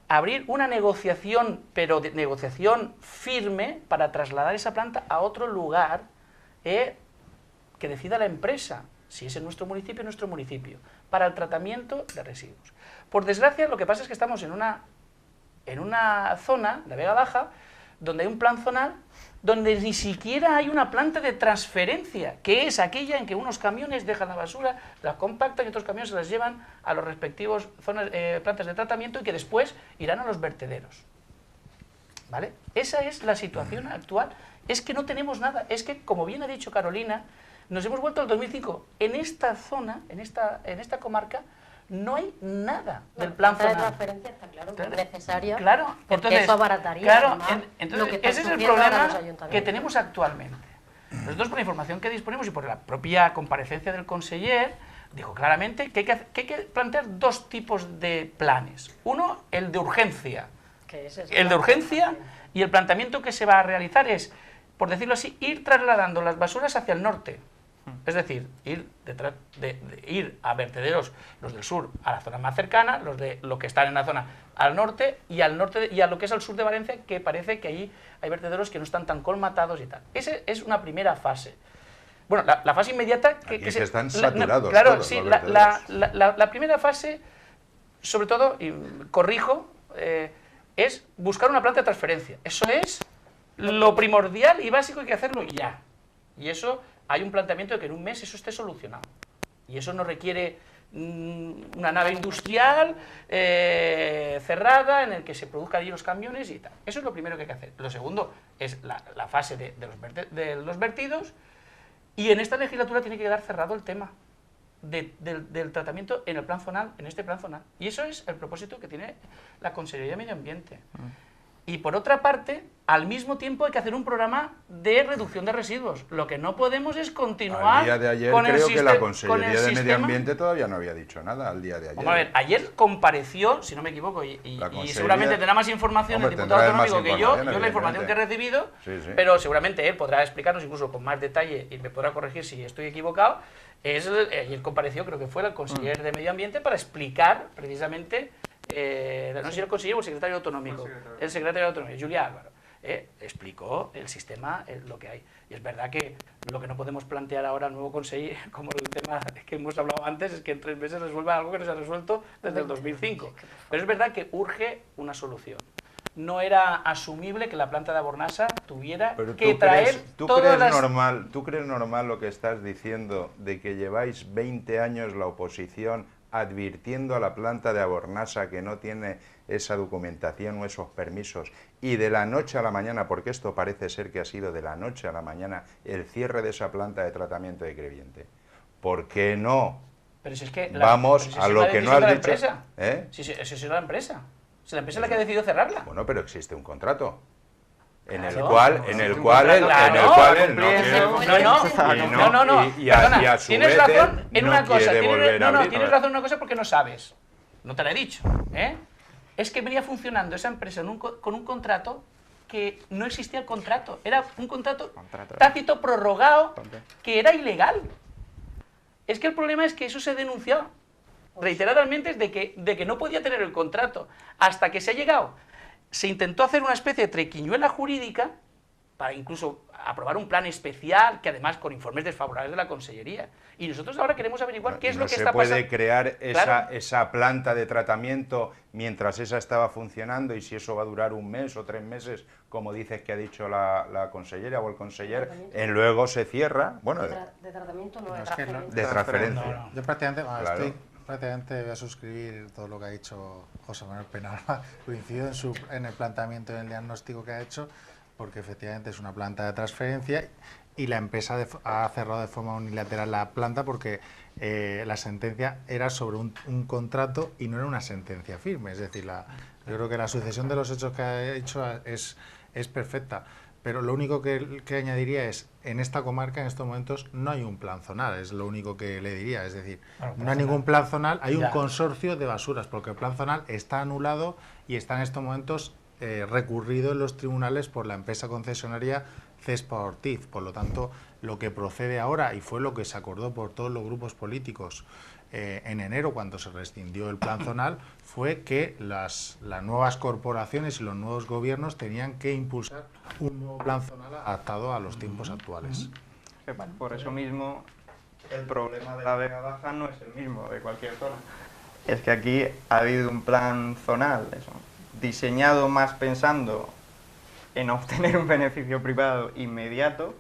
abrir una negociación, pero de negociación firme para trasladar esa planta a otro lugar que decida la empresa, si es en nuestro municipio, para el tratamiento de residuos. Por desgracia, lo que pasa es que estamos en una zona, la Vega Baja, donde hay un plan zonal, donde ni siquiera hay una planta de transferencia, que es aquella en que unos camiones dejan la basura, la compactan y otros camiones se las llevan a los respectivos plantas de tratamiento y que después irán a los vertederos. ¿Vale? Esa es la situación actual. Es que no tenemos nada. Es que, como bien ha dicho Carolina, nos hemos vuelto al 2005. En esta zona, en esta comarca, no hay nada del plan zonal. La transferencia está claro que es necesaria, claro, porque entonces, eso abarataría claro, entonces, lo que están ese es el sufriendo ahora los problema ayuntamientos. que tenemos actualmente. Nosotros, por la información que disponemos y por la propia comparecencia del conseller, dijo claramente que hay que plantear dos tipos de planes. Uno, el de urgencia. El de urgencia y el planteamiento que se va a realizar es, por decirlo así, ir trasladando las basuras hacia el norte. Es decir, ir a vertederos, los del sur, a la zona más cercana, los de lo que están en la zona al norte y a lo que es al sur de Valencia, que parece que allí hay vertederos que no están tan colmatados y tal. Esa es una primera fase. Bueno, la fase inmediata... que están saturados claro, todos, sí, los la primera fase, sobre todo, y corrijo, es buscar una planta de transferencia. Eso es lo primordial y básico, hay que hacerlo ya. Y eso... hay un planteamiento de que en un mes eso esté solucionado. Y eso no requiere una nave industrial cerrada en el que se produzcan allí los camiones y tal. Eso es lo primero que hay que hacer. Lo segundo es la fase de los vertidos, y en esta legislatura tiene que quedar cerrado el tema del tratamiento en el plan zonal, en este plan zonal. Y eso es el propósito que tiene la Consellería de Medio Ambiente. Y por otra parte, al mismo tiempo hay que hacer un programa de reducción de residuos. Lo que no podemos es continuar Al día de ayer con el creo que la con el Consellería de Medio sistema. Ambiente todavía no había dicho nada al día de ayer. Vamos a ver, ayer compareció, si no me equivoco, y Consellería- seguramente tendrá más información Hombre, el diputado tendrá más autonómico que yo información, la información que he recibido, Sí, sí. pero seguramente él podrá explicarnos incluso con más detalle y me podrá corregir si estoy equivocado. Ayer compareció, creo que fue el consejero de Medio Ambiente para explicar precisamente, no sé si el consejero o el secretario autonómico, el secretario autonómico, Julia Álvaro. Explicó el sistema, lo que hay. Y es verdad que lo que no podemos plantear ahora al nuevo conseller, como el tema que hemos hablado antes, es que en 3 meses resuelva algo que no se ha resuelto desde el 2005. Pero es verdad que urge una solución. No era asumible que la planta de Abornasa tuviera Pero que traer todas las... ¿Tú crees normal lo que estás diciendo de que lleváis 20 años la oposición advirtiendo a la planta de Abornasa que no tiene esa documentación o esos permisos y de la noche a la mañana, porque esto parece ser que ha sido de la noche a la mañana el cierre de esa planta de tratamiento de Creviente? ¿Por qué no? Pero si es que Vamos pero si a es lo una que no decisión de has la dicho. empresa. ¿Eh? Si es la empresa. Si la empresa es la que ha decidido cerrarla. Bueno, pero existe un contrato en el Claro. cual él no quiere- y a su tienes vez razón en no una cosa. quiere volver a abrir. Tienes razón en una cosa porque no sabes. No te la he dicho. Es que venía funcionando esa empresa con un contrato que no existía el contrato. Era un contrato tácito prorrogado que era ilegal. Es que el problema es que eso se denunció reiteradamente de que no podía tener el contrato. Hasta que se ha llegado, se intentó hacer una especie de triquiñuela jurídica para incluso aprobar un plan especial, que además con informes desfavorables de la Consellería. Y nosotros ahora queremos averiguar qué es lo que está pasando. No se puede crear Claro. esa planta de tratamiento mientras esa estaba funcionando y si eso va a durar 1 mes o 3 meses, como dices que ha dicho la consellera o el conseller, luego se cierra. Bueno, De tratamiento no, No, de es que transferencia. de transferencia. No. Yo prácticamente, Claro. prácticamente voy a suscribir todo lo que ha dicho José Manuel Penalba. Coincido en el planteamiento y en el diagnóstico que ha hecho, porque efectivamente es una planta de transferencia y la empresa ha cerrado de forma unilateral la planta porque la sentencia era sobre un contrato y no era una sentencia firme. Es decir, yo creo que la sucesión de los hechos que ha hecho es perfecta. Pero lo único que añadiría es, en esta comarca en estos momentos no hay un plan zonal, es lo único que le diría. Es decir, no hay ningún plan zonal, hay un consorcio de basuras, porque el plan zonal está anulado y está en estos momentos recurrido en los tribunales por la empresa concesionaria Cespa Ortiz. Por lo tanto, lo que procede ahora, y fue lo que se acordó por todos los grupos políticos en enero, cuando se rescindió el plan zonal, fue que las nuevas corporaciones y los nuevos gobiernos tenían que impulsar un nuevo plan zonal adaptado a los tiempos actuales. Por eso mismo, el problema de la Vega Baja no es el mismo de cualquier zona. Es que aquí ha habido un plan zonal, diseñado más pensando en obtener un beneficio privado inmediato.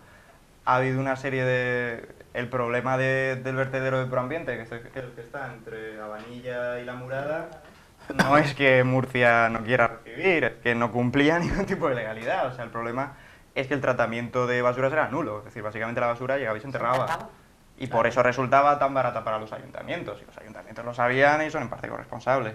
Ha habido una serie de... El problema del vertedero de Proambiente, que es el que está entre Abanilla y La Murada, no es que Murcia no quiera recibir, es que no cumplía ningún tipo de legalidad. O sea, el problema es que el tratamiento de basuras era nulo. Es decir, básicamente la basura llegaba y se enterraba. Y por eso resultaba tan barata para los ayuntamientos. Y los ayuntamientos lo sabían y son en parte corresponsables.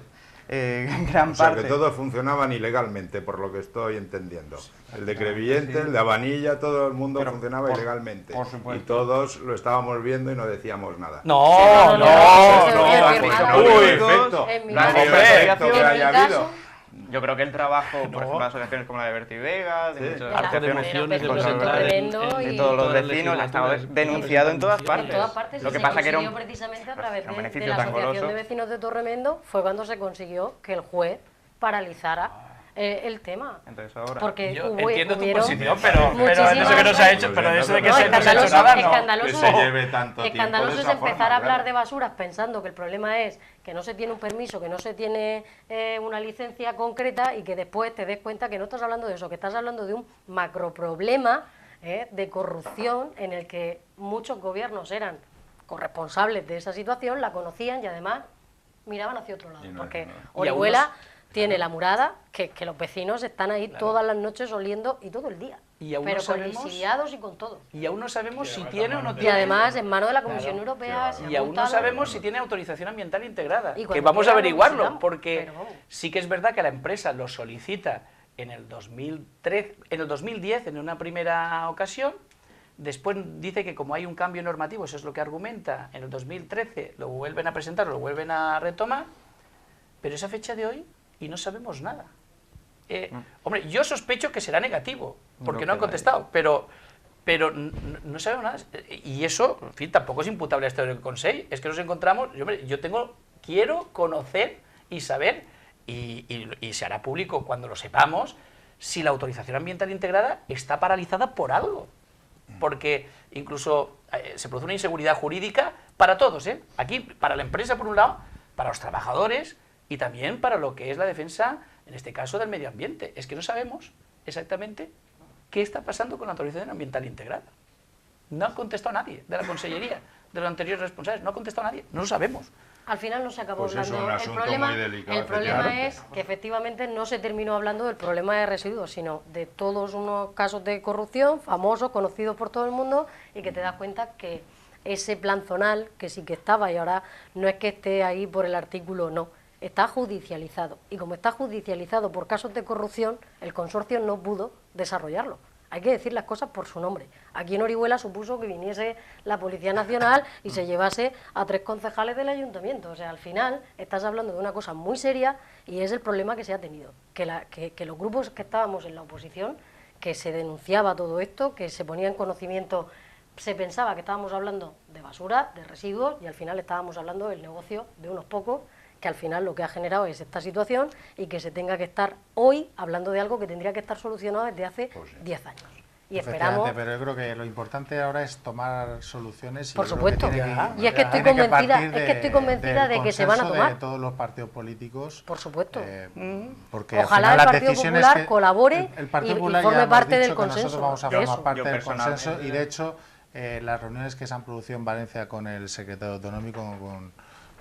En gran O sea, parte. que todos funcionaban ilegalmente, por lo que estoy entendiendo. El de Crevillente, el de Abanilla, todo el mundo funcionaba ilegalmente. por supuesto. Y todos lo estábamos viendo y no decíamos nada. No, Uy, efecto. En mi No, caso- hombre, efecto en que mi haya caso- habido. Yo creo que el trabajo, por ejemplo, de asociaciones como la de Berti Vega, de muchas Arte de asociaciones emociones, de con los los tremendo de y- todos los todas las vecinos, ha estado legislaturas. denunciado en todas En partes. todas partes, Lo y que se pasa que era consiguió un, precisamente a través era un de beneficio la tan Asociación goloso. de Vecinos de Torremendo, fue cuando se consiguió que el juez paralizara el tema. Entonces ahora... Porque Yo hubo- entiendo tu hubieron posición, pero muchísimas eso que no se ha hecho, pero eso de que No, no se ha hecho escandaloso, nada, no. escandaloso, Que se lleve tanto tiempo escandaloso de es esa empezar forma, a hablar claro. de basuras pensando que el problema es que no se tiene un permiso, que no se tiene una licencia concreta y que después te des cuenta que no estás hablando de eso, que estás hablando de un macroproblema de corrupción en el que muchos gobiernos eran corresponsables de esa situación, la conocían y además miraban hacia otro lado, Y no porque es nada. Orihuela tiene la Murada, que los vecinos están ahí todas las noches oliendo y todo el día, Y aún pero no con sabemos- lisiados y con todo. Y aún no sabemos si tiene o no Y tiene. además, en manos de la Comisión Europea... se Y aún no apunta- sabemos si tiene autorización ambiental integrada. Y Que cuando vamos a quiera lo averiguarlo, visitamos, porque pero vamos. sí que es verdad que la empresa lo solicita en el 2013, en el 2010, en una primera ocasión. Después dice que como hay un cambio normativo, eso es lo que argumenta, en el 2013 lo vuelven a presentar, lo vuelven a retomar, pero esa fecha de hoy y no sabemos nada. Hombre, yo sospecho que será negativo, porque no han contestado, pero no sabemos nada. Y eso, en fin, tampoco es imputable a este Consejo. Es que nos encontramos, quiero conocer y saber, y se hará público cuando lo sepamos, si la autorización ambiental integrada está paralizada por algo. Porque incluso se produce una inseguridad jurídica para todos, ¿eh? Aquí, para la empresa por un lado, para los trabajadores y también para lo que es la defensa, en este caso, del medio ambiente. Es que no sabemos exactamente qué está pasando con la autorización ambiental integrada. No ha contestado nadie de la Consellería, de los anteriores responsables, no ha contestado nadie, no lo sabemos. Al final no se acabó Pues hablando. es un asunto muy delicado, el problema efectivamente. es que efectivamente no se terminó hablando del problema de residuos, sino de todos unos casos de corrupción famosos, conocidos por todo el mundo, y que te das cuenta que ese plan zonal, que sí que estaba, y ahora no es que esté ahí por el artículo, no, está judicializado. Y como está judicializado por casos de corrupción, el consorcio no pudo desarrollarlo. Hay que decir las cosas por su nombre. Aquí en Orihuela supuso que viniese la Policía Nacional y se llevase a 3 concejales del ayuntamiento. O sea, al final estás hablando de una cosa muy seria y es el problema que se ha tenido. Que los grupos que estábamos en la oposición, que se denunciaba todo esto, que se ponía en conocimiento, se pensaba que estábamos hablando de basura, de residuos, y al final estábamos hablando del negocio de unos pocos, que al final lo que ha generado es esta situación y que se tenga que estar hoy hablando de algo que tendría que estar solucionado desde hace 10 años. Y esperamos... Pero yo creo que lo importante ahora es tomar soluciones. Por supuesto. Y es que estoy estoy convencida de que se van a tomar. De todos los partidos políticos. Por supuesto. Porque ojalá el Partido Popular colabore y forme parte del consenso. Nosotros vamos a formar parte Yo del consenso y de hecho las reuniones que se han producido en Valencia con el secretario autonómico, con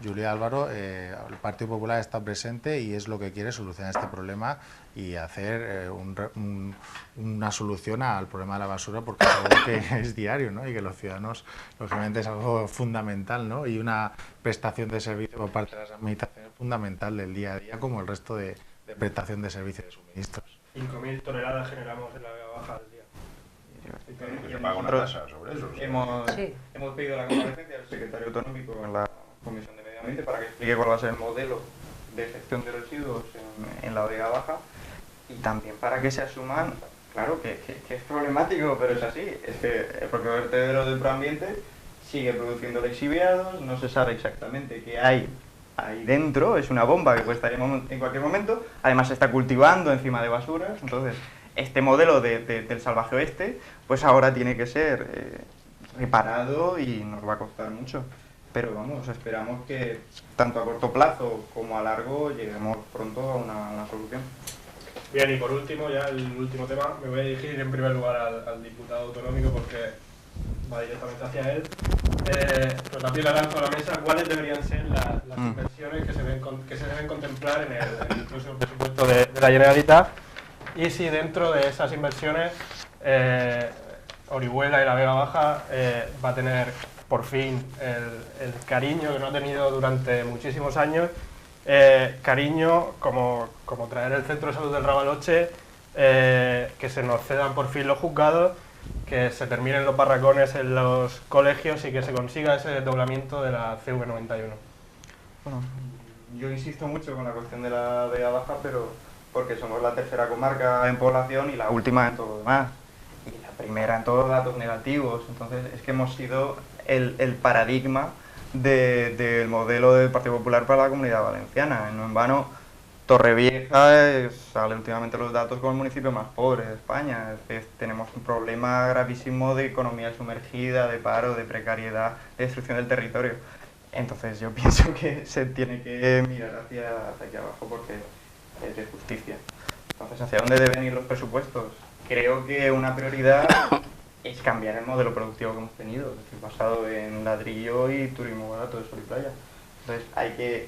Julia Álvaro, el Partido Popular está presente y es lo que quiere, solucionar este problema y hacer una solución al problema de la basura, porque es algo que es diario, ¿no? Y que los ciudadanos, lógicamente, es algo fundamental, ¿no? Y una prestación de servicio por parte de las administraciones fundamental del día a día, como el resto de prestación de servicios de suministros. 5.000 toneladas generamos en la Vega Baja al día. Que se paga una tasa sobre eso. Hemos pedido la comparecencia del secretario autonómico en la Comisión de Medio Ambiente para que explique cuál va a ser el modelo de gestión de residuos en la Vega Baja, y también para que se asuman, claro que es problemático, pero es así, es que el propio vertedero del Proambiente sigue produciendo lixiviados, no se sabe exactamente qué hay ahí dentro, es una bomba que puede estar en cualquier momento, además se está cultivando encima de basuras, entonces este modelo del salvaje oeste pues ahora tiene que ser reparado y nos va a costar mucho. Pero vamos, esperamos que tanto a corto plazo como a largo lleguemos pronto a una solución. Bien, y por último, ya el último tema, me voy a dirigir en primer lugar al diputado autonómico porque va directamente hacia él. Pues también le lanzo a la mesa cuáles deberían ser las inversiones que se deben contemplar en el próximo presupuesto de la Generalitat, y si dentro de esas inversiones Orihuela y la Vega Baja va a tener por fin el cariño que no ha tenido durante muchísimos años, cariño como traer el Centro de Salud del Ravaloche, que se nos cedan por fin los juzgados, que se terminen los barracones en los colegios y que se consiga ese desdoblamiento de la CV91. Bueno, yo insisto mucho con la cuestión de la Vega Baja, pero porque somos la tercera comarca en población y la última en todo lo demás, y la primera en todos datos negativos, entonces es que hemos sido el paradigma del modelo del Partido Popular para la Comunidad Valenciana. No en vano, Torrevieja sale últimamente los datos como el municipio más pobre de España. Tenemos un problema gravísimo de economía sumergida, de paro, de precariedad, de destrucción del territorio. Entonces yo pienso que se tiene que mirar hacia aquí abajo porque es de justicia. Entonces, ¿hacia dónde deben ir los presupuestos? Creo que una prioridad es cambiar el modelo productivo que hemos tenido, es decir, basado en ladrillo y turismo barato de sol y playa. Entonces hay que,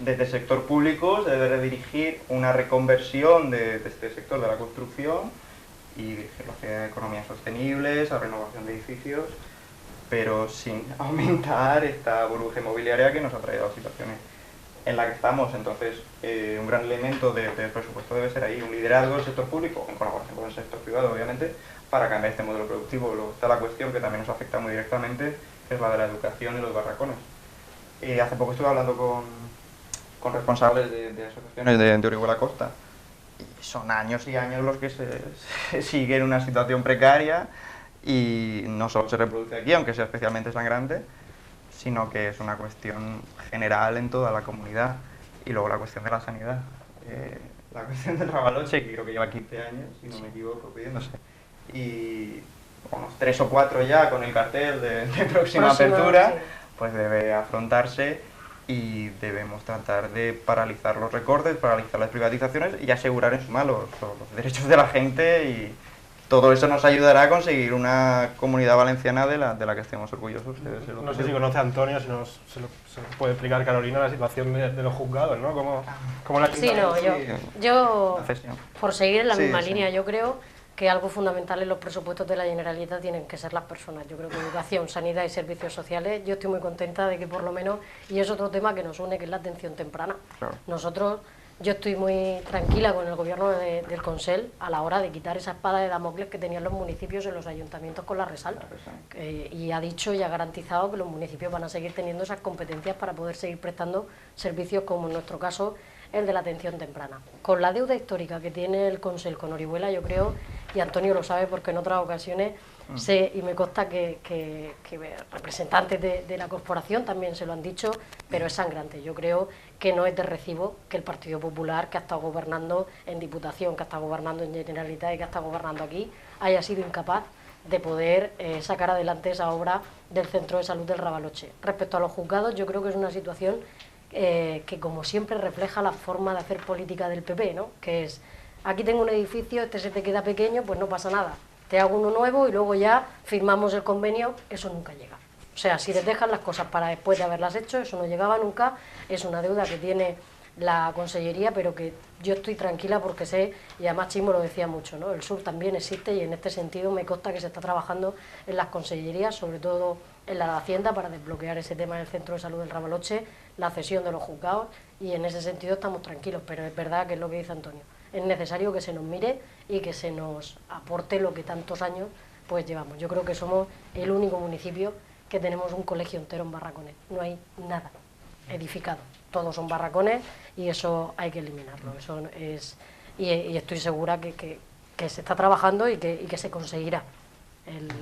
desde el sector público, se debe dirigir una reconversión de este sector de la construcción y dirigirlo hacia economías sostenibles, a renovación de edificios, pero sin aumentar esta burbuja inmobiliaria que nos ha traído a situaciones en la que estamos. Entonces, un gran elemento del presupuesto debe ser ahí, un liderazgo del sector público, en colaboración con el sector privado, obviamente, para cambiar este modelo productivo. Luego está la cuestión que también nos afecta muy directamente, que es la de la educación y los barracones. Hace poco estuve hablando con responsables de asociaciones de Orihuela Costa, y son años y años los que se sigue en una situación precaria, y no solo se reproduce aquí, aunque sea especialmente sangrante, sino que es una cuestión general en toda la comunidad. Y luego la cuestión de la sanidad. La cuestión del Ravaloche, que creo que lleva 15 años, si no me equivoco, pidiéndose. Y unos 3 o 4 ya con el cartel de próxima apertura, sí, pues debe afrontarse, y debemos tratar de paralizar los recortes, paralizar las privatizaciones y asegurar en suma los derechos de la gente, y todo eso nos ayudará a conseguir una comunidad valenciana de la que estemos orgullosos. No sé si conoce a Antonio, si se lo puede explicar Carolina la situación de los juzgados, ¿no? ¿Cómo la sí, no, yo por seguir en la misma línea, yo creo que algo fundamental en los presupuestos de la Generalitat tienen que ser las personas. Yo creo que educación, sanidad y servicios sociales, yo estoy muy contenta de que por lo menos, y es otro tema que nos une, que es la atención temprana. Claro. Yo estoy muy tranquila con el gobierno del Consell a la hora de quitar esa espada de Damocles que tenían los municipios en los ayuntamientos con la RESAL. Y ha dicho y ha garantizado que los municipios van a seguir teniendo esas competencias para poder seguir prestando servicios, como en nuestro caso el de la atención temprana. Con la deuda histórica que tiene el Consell con Orihuela, yo creo, y Antonio lo sabe porque en otras ocasiones sé, y me consta que representantes de la corporación también se lo han dicho, pero es sangrante. Yo creo que no es de recibo que el Partido Popular, que ha estado gobernando en Diputación, que ha estado gobernando en Generalitat y que ha estado gobernando aquí, haya sido incapaz de poder sacar adelante esa obra del Centro de Salud del Ravaloche. Respecto a los juzgados, yo creo que es una situación que, como siempre, refleja la forma de hacer política del PP, ¿no? Que es, aquí tengo un edificio, este se te queda pequeño, pues no pasa nada, te hago uno nuevo y luego ya firmamos el convenio. Eso nunca llega. O sea, si les dejan las cosas para después de haberlas hecho, eso no llegaba nunca. Es una deuda que tiene la Consellería, pero que yo estoy tranquila porque sé, y además Chimo lo decía mucho, ¿no? El sur también existe, y en este sentido me consta que se está trabajando en las consellerías, sobre todo en la de Hacienda, para desbloquear ese tema del Centro de Salud del Ravaloche, la cesión de los juzgados, y en ese sentido estamos tranquilos. Pero es verdad que es lo que dice Antonio, es necesario que se nos mire y que se nos aporte lo que tantos años pues llevamos. Yo creo que somos el único municipio que tenemos un colegio entero en barracones, no hay nada edificado, todos son barracones, y eso hay que eliminarlo. Eso es, y estoy segura que se está trabajando y que se conseguirá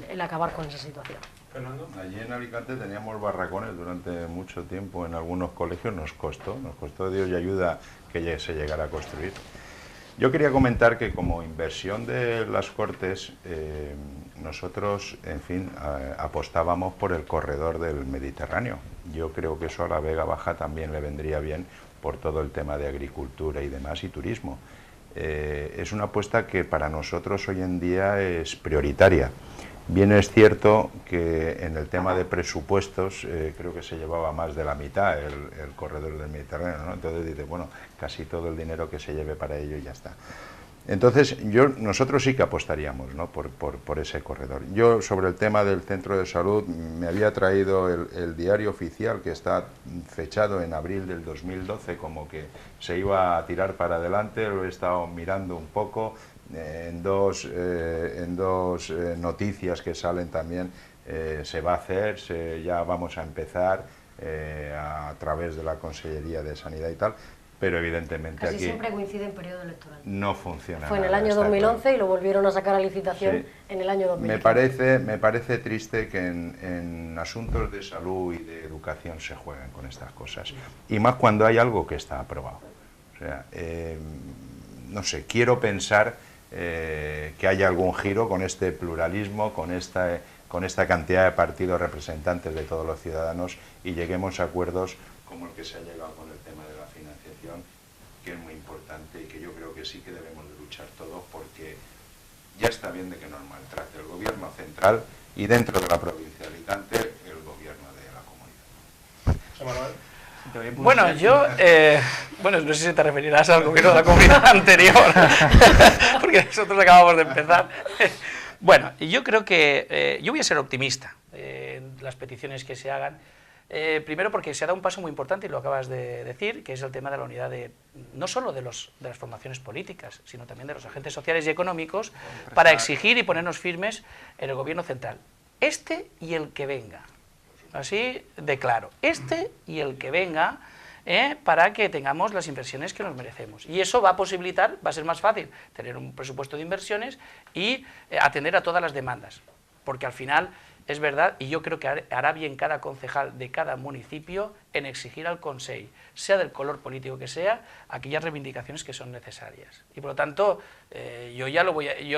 el acabar con esa situación. Fernando, allí en Alicante teníamos barracones durante mucho tiempo en algunos colegios, nos costó Dios y ayuda que se llegara a construir. Yo quería comentar que como inversión de las Cortes, nosotros, en fin, apostábamos por el corredor del Mediterráneo. Yo creo que eso a la Vega Baja también le vendría bien por todo el tema de agricultura y demás, y turismo. Es una apuesta que para nosotros hoy en día es prioritaria. Bien es cierto que en el tema de presupuestos creo que se llevaba más de la mitad el corredor del Mediterráneo, ¿no? Entonces dice, bueno, casi todo el dinero que se lleve para ello y ya está. Entonces nosotros sí que apostaríamos, ¿no? por ese corredor. Yo sobre el tema del centro de salud me había traído el diario oficial, que está fechado en abril del 2012, como que se iba a tirar para adelante. Lo he estado mirando un poco. En dos noticias que salen también se va a hacer, ya vamos a empezar a través de la Consellería de Sanidad y tal, pero evidentemente casi aquí siempre coincide en periodo electoral. No funciona. Fue en el año 2011 claro. Y lo volvieron a sacar a licitación sí. En el año 2015. Me parece triste que en asuntos de salud y de educación se jueguen con estas cosas, y más cuando hay algo que está aprobado. O sea, no sé, quiero pensar que haya algún giro con este pluralismo, con esta cantidad de partidos representantes de todos los ciudadanos, y lleguemos a acuerdos como el que se ha llegado con el tema de la financiación, que es muy importante y que yo creo que sí que debemos de luchar todos, porque ya está bien de que nos maltrate el gobierno central y dentro de la provincia de Alicante el gobierno de la comunidad. José Manuel. Bueno, yo, bueno, no sé si te referirás al gobierno de la comunidad anterior, porque nosotros acabamos de empezar. Bueno, yo creo que yo voy a ser optimista en las peticiones que se hagan. Primero porque se ha dado un paso muy importante, y lo acabas de decir, que es el tema de la unidad no solo de las formaciones políticas, sino también de los agentes sociales y económicos, para exigir y ponernos firmes en el gobierno central. Este y el que venga. Así de claro. Este y el que venga, para que tengamos las inversiones que nos merecemos. Y eso va a posibilitar, va a ser más fácil tener un presupuesto de inversiones y atender a todas las demandas. Porque al final es verdad, y yo creo que hará bien cada concejal de cada municipio en exigir al Consell, sea del color político que sea, aquellas reivindicaciones que son necesarias. Y por lo tanto, yo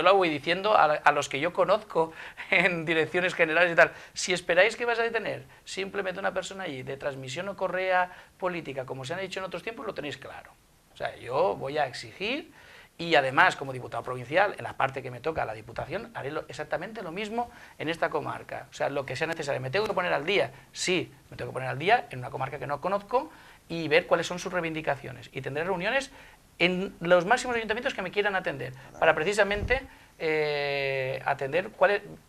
lo voy diciendo a los que yo conozco en direcciones generales y tal. Si esperáis que vas a tener simplemente una persona allí de transmisión o correa política, como se han dicho en otros tiempos, lo tenéis claro. O sea, yo voy a exigir. Y además, como diputado provincial, en la parte que me toca a la Diputación, haré exactamente lo mismo en esta comarca. O sea, lo que sea necesario. ¿Me tengo que poner al día? Sí, me tengo que poner al día en una comarca que no conozco y ver cuáles son sus reivindicaciones. Y tendré reuniones en los máximos ayuntamientos que me quieran atender, para precisamente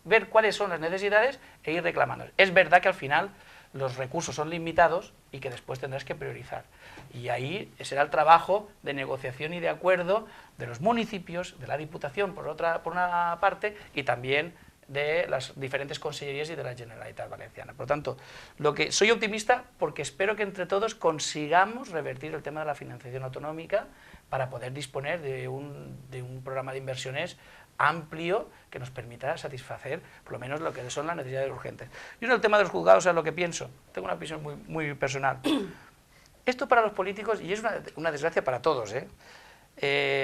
ver cuáles son las necesidades e ir reclamando. Es verdad que al final los recursos son limitados y que después tendrás que priorizar. Y ahí será el trabajo de negociación y de acuerdo de los municipios, de la Diputación por una parte, y también de las diferentes consellerías y de la Generalitat Valenciana. Por lo tanto, soy optimista porque espero que entre todos consigamos revertir el tema de la financiación autonómica para poder disponer de un programa de inversiones amplio que nos permita satisfacer por lo menos lo que son las necesidades urgentes. Y en el tema de los juzgados, es lo que pienso, tengo una visión muy personal. Esto para los políticos, y es una desgracia para todos,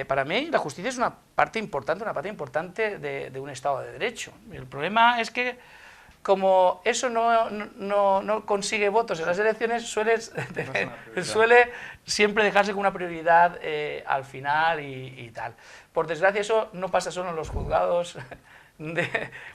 para mí la justicia es una parte importante de un Estado de Derecho. El problema es que como eso no consigue votos en las elecciones, suele siempre dejarse como una prioridad al final y tal. Por desgracia eso no pasa solo en los juzgados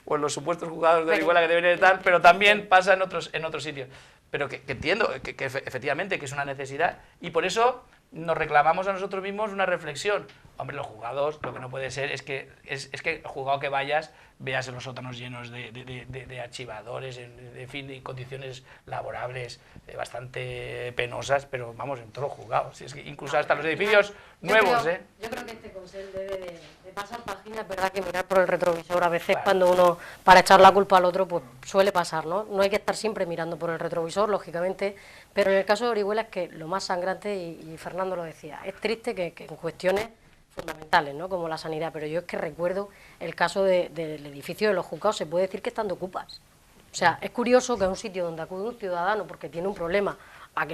o en los supuestos juzgados de Orihuela que deberían estar, pero también pasa en otros sitios. Pero que entiendo que efectivamente que es una necesidad, y por eso nos reclamamos a nosotros mismos una reflexión. Hombre, los juzgados, lo que no puede ser es que el juzgado que vayas veas en los sótanos llenos de archivadores, en fin, de condiciones laborables bastante penosas, pero vamos, en todos los juzgados. Es que incluso hasta los edificios nuevos. Yo creo que este Consell debe de pasar página. Es verdad que mirar por el retrovisor a veces, claro, cuando uno, para echar la culpa al otro, pues suele pasar, ¿no? No hay que estar siempre mirando por el retrovisor, lógicamente, pero en el caso de Orihuela es que lo más sangrante, y Fernando lo decía, es triste que en cuestiones fundamentales, ¿no?, como la sanidad, pero yo es que recuerdo el caso del edificio de los juzgados, se puede decir que están de ocupas. O sea, es curioso que a un sitio donde acude un ciudadano porque tiene un problema a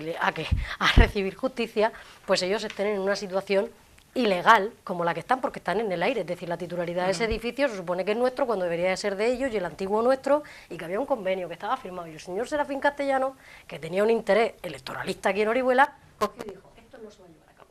recibir justicia, pues ellos estén en una situación ilegal como la que están, porque están en el aire. Es decir, la titularidad de ese edificio se supone que es nuestro cuando debería de ser de ellos, y el antiguo nuestro, y que había un convenio que estaba firmado, y el señor Serafín Castellano, que tenía un interés electoralista aquí en Orihuela, cogió y dijo, esto no se va a llevar a cabo.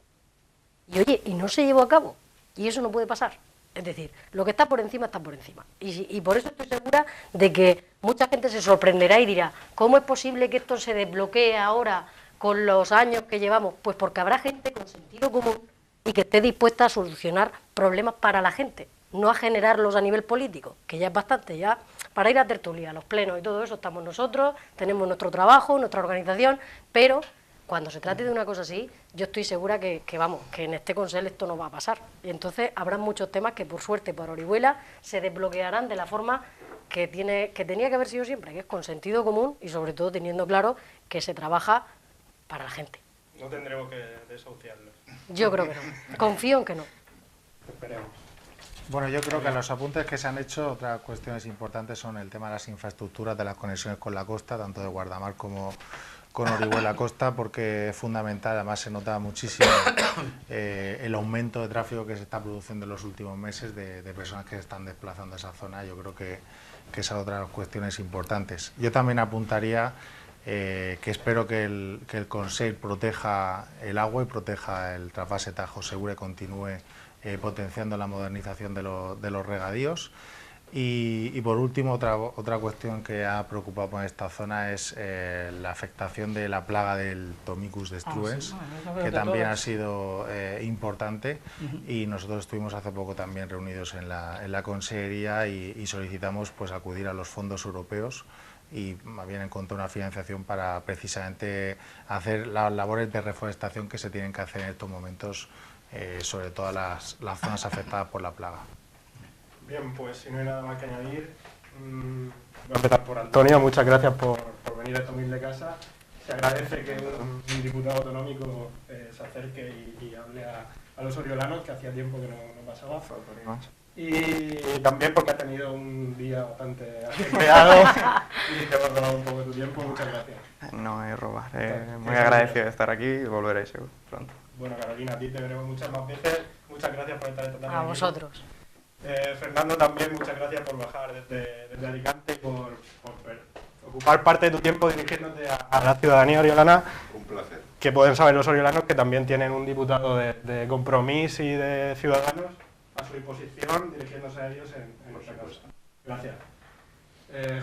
Y oye, y no se llevó a cabo, y eso no puede pasar. Es decir, lo que está por encima está por encima. Y por eso estoy segura de que mucha gente se sorprenderá y dirá, ¿cómo es posible que esto se desbloquee ahora con los años que llevamos? Pues porque habrá gente con sentido común y que esté dispuesta a solucionar problemas para la gente, no a generarlos a nivel político, que ya es bastante. Ya para ir a tertulia, a los plenos y todo eso estamos nosotros, tenemos nuestro trabajo, nuestra organización, pero cuando se trate de una cosa así, yo estoy segura que en este Consell esto no va a pasar. Y entonces habrá muchos temas que, por suerte, para Orihuela se desbloquearán de la forma que tenía que haber sido siempre, que es con sentido común y, sobre todo, teniendo claro que se trabaja para la gente. No tendremos que desahuciarlo. Yo creo que no. Confío en que no. Esperemos. Bueno, yo creo que los apuntes que se han hecho, otras cuestiones importantes son el tema de las infraestructuras, de las conexiones con la costa, tanto de Guardamar como con Orihuela Costa, porque es fundamental. Además se nota muchísimo el aumento de tráfico que se está produciendo en los últimos meses de personas que se están desplazando a esa zona. Yo creo que esas otras cuestiones importantes. Yo también apuntaría que espero que el Consell proteja el agua y proteja el trasvase Tajo Segura y continúe potenciando la modernización de los regadíos. Y por último, otra cuestión que ha preocupado en esta zona es la afectación de la plaga del Tomicus destruens, que también ha sido importante, y nosotros estuvimos hace poco también reunidos en la Consellería y solicitamos pues acudir a los fondos europeos y más bien encontró una financiación para precisamente hacer las labores de reforestación que se tienen que hacer en estos momentos, sobre todas las zonas afectadas por la plaga. Bien, pues si no hay nada más que añadir, voy a empezar por Antonio. Muchas gracias por venir a esta humilde casa. Se agradece que un diputado autonómico se acerque y hable a los oriolanos, que hacía tiempo que no pasaba. Y también porque ha tenido un día bastante ajetreado y te hemos robado un poco de tu tiempo. Muchas gracias. No es robar, muy agradecido de estar aquí y volveré seguro pronto. Bueno, Carolina, a ti te veremos muchas más veces. Muchas gracias por estar esta tarde. A vosotros. Fernando, también muchas gracias por bajar desde Alicante y por ocupar parte de tu tiempo dirigiéndote a la ciudadanía oriolana. Un placer. Que pueden saber los oriolanos que también tienen un diputado de Compromís y de Ciudadanos a su disposición, dirigiéndose a ellos en nuestra causa. Gracias.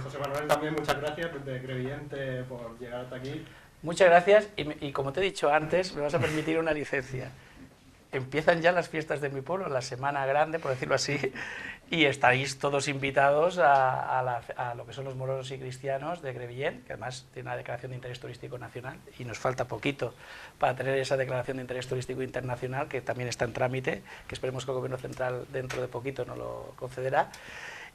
José Manuel, también muchas gracias desde Crevillente por llegar hasta aquí. Muchas gracias y como te he dicho antes, me vas a permitir una licencia. Empiezan ya las fiestas de mi pueblo, la Semana Grande, por decirlo así, y estáis todos invitados a lo que son los morosos y cristianos de Crevillent, que además tiene una declaración de interés turístico nacional, y nos falta poquito para tener esa declaración de interés turístico internacional, que también está en trámite, que esperemos que el Gobierno Central dentro de poquito nos lo concederá.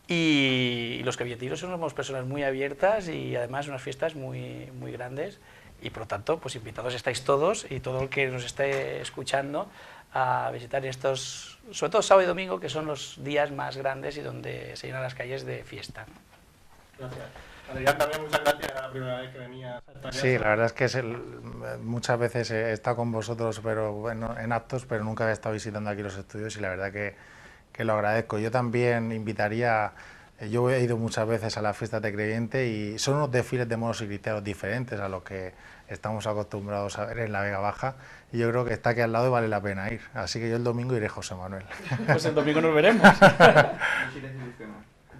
Y los crevillentinos somos personas muy abiertas y además unas fiestas muy, muy grandes, y por lo tanto, pues invitados estáis todos y todo el que nos esté escuchando a visitar estos, sobre todo sábado y domingo, que son los días más grandes y donde se llenan las calles de fiesta. Gracias. Adrián, también muchas gracias, era la primera vez que venías a esta casa. Sí, la verdad es que muchas veces he estado con vosotros, pero bueno, en actos, pero nunca he estado visitando aquí los estudios y la verdad que lo agradezco. Yo también invitaría, yo he ido muchas veces a las fiestas de Crevillente y son unos desfiles de moros y cristianos diferentes a los que estamos acostumbrados a ver en la Vega Baja, y yo creo que está aquí al lado y vale la pena ir. Así que yo el domingo iré, José Manuel. Pues el domingo nos veremos.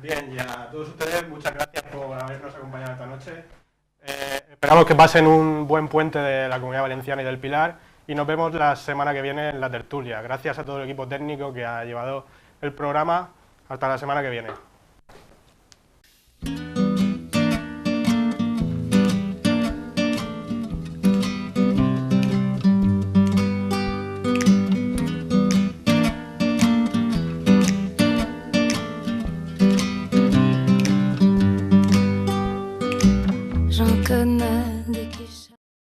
Bien, y a todos ustedes, muchas gracias por habernos acompañado esta noche. Esperamos que pasen un buen puente de la Comunidad Valenciana y del Pilar, y nos vemos la semana que viene en la tertulia. Gracias a todo el equipo técnico que ha llevado el programa. Hasta la semana que viene.